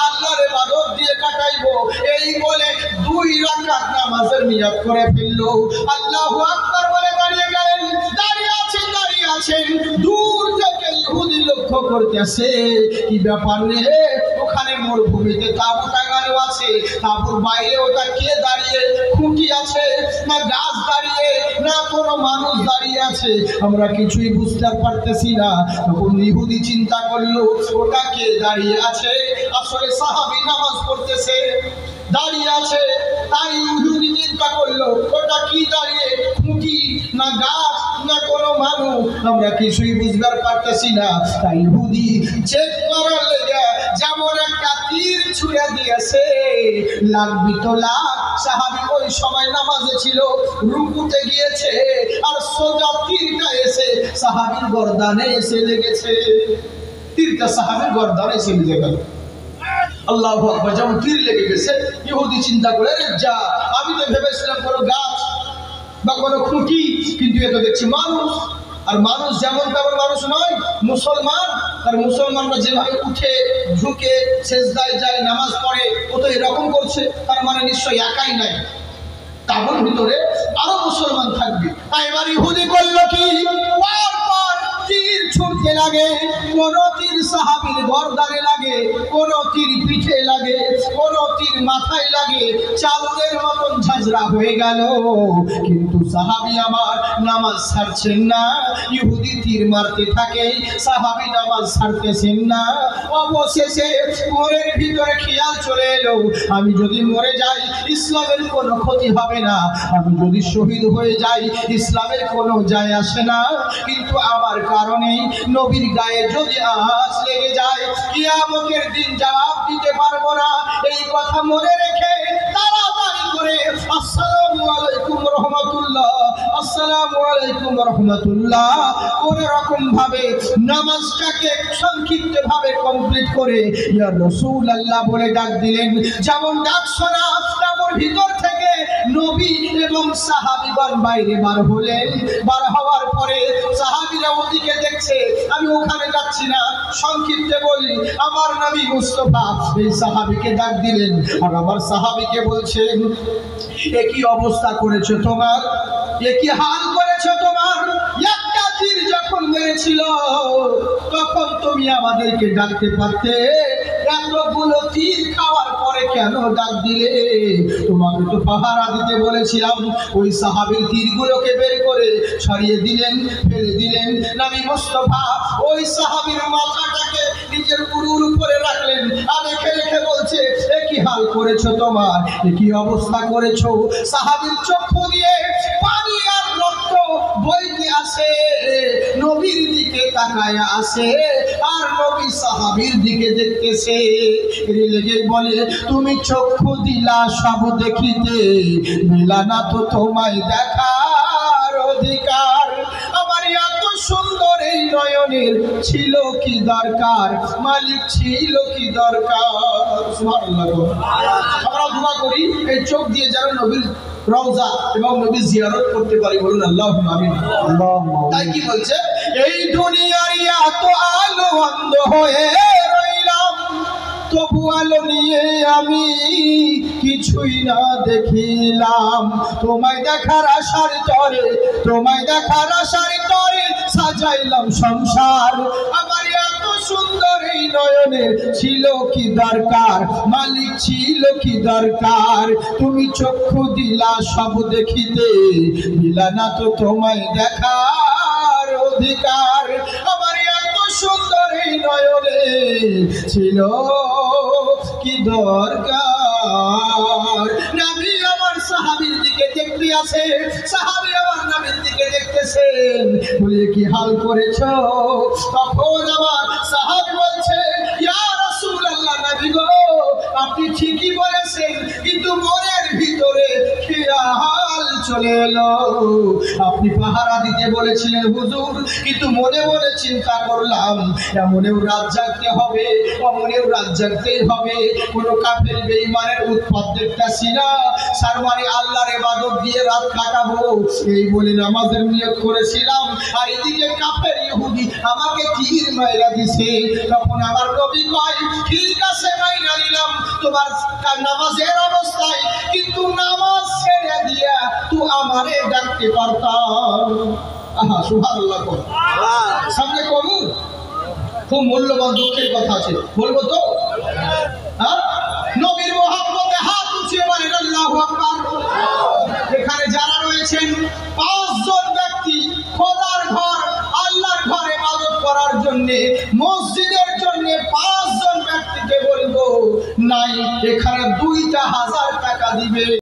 আল্লাহর ইবাদত দিয়ে কাটাইবো, এই বলে 2 রাকাত নামাজের নিয়ত করে ফেললো। আল্লাহু আকবার বলে দাঁড়িয়ে গেলেন, দাঁড়িয়ে আছেন, দূর থেকে ইহুদি লক্ষ্য করতেছে কি ব্যাপার রে, ওখানে মরুভূমিতে তাঁবু টাঙানো আছে, তাঁবুর বাইরে ওটা কে দাঁড়িয়ে, খুঁটি আছে না গাছ দাঁড়িয়ে না কোনো মানুষ দাঁড়িয়ে আছে, আমরা কিছুই বুঝতে পারতেছি না। তখন ইহুদি চিন্তা করলো ওটা কে দাঁড়িয়ে আছে, আসলে সাহাবী নামাজ পড়তেছে দাঁড়িয়ে আছে। তাই ইহুদি চিন্তা করলো ওটা কি দাঁড়িয়ে, খুঁটি না গাছ না কোনো মানুষ, আমরা কিছুই বুঝবার পারতেছি না। তাই ইহুদি চেক করার লেগে যেমন একটা তীর ছুঁড়ে দিয়েছে, লাগবি তো লাগ। সাহাবী ওই সময় নামাজে ছিল, রুকুতে গিয়েছে আর সোজা তীরটা এসে সাহাবীর গর্দানে এসে লেগেছে, তীরটা সাহাবীর গর্দানে এসে লেগে গেল। আল্লাহু আকবার, যেমন তীর লেগে গেছে ইহুদি চিন্তা করে যা, আমি তো ভেবেছিলাম কোনো গাছ বা কোনো খুঁটি, কিন্তু এ তো দেখছি মানুষ। আর মানুষ যেমন তেমন মানুষ নয়, মুসলমান। আর মুসলমানরা যেভাবে উঠে ঝুঁকে সেজদায় যায় নামাজ পড়ে ও তো এরকম করছে, তার মানে নিশ্চয়ই একাই নাই, তাবুর ভিতরে আরো মুসলমান থাকবে। এবার ইহুদি করলো কি, পর তীর ছুটতে লাগে, কোন তীর সাহাবীর গর্দানে লাগে, কোন তীর পিঠে লাগে, কোন তীর মাথায় লাগে, চাদরের মতন ঝাঁঝরা হয়ে গেল। কিন্তু সাহাবী আমার নামাজ ছাড়ছেন না, ইহুদি তীর মারতে থাকে, সাহাবী নামাজ ছাড়তেছেন না। অবশেষে ঘরের ভিতরে খেয়াল চলে এলো, আমি যদি মরে যাই ইসলামের কোনো ক্ষতি হবে না, আমি যদি শহীদ হয়ে যাই ইসলামের কোনো যায় আসে না, কিন্তু আমার কারণে নবীর গায়ে যদি আঁচ লেগে যায় কিয়ামতের দিন জবাব দিতে পারবো না। এই কথা মনে রেখে তাড়াতাড়ি করে আসসালামু আলাইকুম রাহমাতুল্লাহ, আসসালামু আলাইকুম রাহমাতুল্লাহ কোন রকম ভাবে নামাজটাকে সংক্ষিপ্ত ভাবে কমপ্লিট করে ইয়া রাসূলুল্লাহ বলে ডাক দিলেন। যেমন ডাক শোনা তেমন ভিতর থেকে নবী এবং সাহাবীগণ বাইরে বার হলেন। বার হওয়ার পরে সাহাবীরা ওদিকে দেখছে, আমি ওখানে যাচ্ছি না, সংক্ষিপ্তে বলি আমার নবী মুস্তাফা এই সাহাবীকে ডাক দিলেন আর আমার সাহাবীকে বলছেন, এ কি অবস্থা করেছো তোমার, এ কি হাল করেছো তোমার? একটা তীর যখন মেরেছিল তখন তুমি আমাদেরকে ডাকতে পারতে, এতগুলো তীর খাওয়ার পরে কেন ডাক দিলে? তোমাকে তো পাহারা দিতে বলেছিলাম। ওই সাহাবীর তীরগুলোকে বের করে ছড়িয়ে দিলেন, ফেলে দিলেন। নবী মুস্তাফা ওই সাহাবীর মাথাটাকে নিজের উরুর উপরে রাখলেন আর রেখে রেখে বলছে, এ কি হাল করেছো তোমার, এ কি অবস্থা করেছো? সাহাবীর চক্ষু দিয়ে পানি আর রক্ত বইতে আসে, নবীর দিকে তাকায় আসে আর নবী সাহাবীর দিকে দেখতেছে। লেগে বলে, তুমি চক্ষু দিলা সব দেখিতে, দিলা না তো তোমায় দেখার অধিকার। আমার এত সুন্দর এই নয়নের ছিল কি দরকার, মালিক ছিল কি দরকার? সুবহানাল্লাহ। আমরা দোয়া করি এই চোখ দিয়ে যেন নবীর রওজা এবং নবী জিয়ারত করতে পারি, বলুন আল্লাহুম্মা আমিন। তাই কি বলছে, এই দুনিয়ার এত আলো অন্ধ হয়ে রইলাম, তবু আলো নিয়ে আমি কিছুই না দেখিলাম। তোমায় দেখার আশার তরে, তোমায় দেখার আশার তরে সাজাইলাম সংসার। আমার এত সুন্দর এই নয়নের ছিল কি দরকার, মালিক ছিল কি দরকার? তুমি চক্ষু দিলা সব দেখিতে, দিলা না তো তোমায় দেখার অধিকার। আমার এত সুন্দর এই নয়নে ছিল কি দরকার? নবী আমার সাহাবীর দিকে দেখতে আছে, সাহাবী আমার নবীর দিকে দেখতেছেন, বলে কি হাল করেছো? তখন আমার সাহাবী বলছে, ইয়া রাসূলুল্লাহ, নবী গো আপনি ঠিকই বলেছেন, কিন্তু মনের ভিতরে খেয়াল চলে এলো। আপনি পাহারা দিতে বলেছিলেন হুজুর, কিন্তু মনে মনে চিন্তা করলাম এমনেও রাত জাগতে হবে, অমনেও রাত জাগতেই হবে। কোন কাফের বেঈমানের উৎপাত দেখতাছি না, সারমানি আল্লাহর ইবাদত দিয়ে রাত কাটাবো এই বলে নামাজের নিয়ত করেছিলাম, আর এদিকে কাফের ইহুদি আমাকে তীর মাইরা দিছে। তখন আমার নবী কয়, ঠিক আছে মাইরা নিলাম তোমার নামাজের অবস্থায়, কিন্তু নামাজ ছেড়ে দিয়া তুই আমারে ডাকতে পারতাম। আহা সুবহানাল্লাহ। সামনে কবুল, খুব মূল্যবান দুঃখের কথা আছে, বলবো তো? হ্যাঁ, নবীর মহব্বতে হাত উঠিয়ে বলেন আল্লাহু আকবার। এখানে যারা রয়েছেন 5 জন ব্যক্তি খোদার ঘর আল্লাহর ঘরে ইবাদত করার জন্য, মসজিদের জন্য 5 জন ব্যক্তিকে বলবো নাই, এখানে 2000 টাকা দিবে।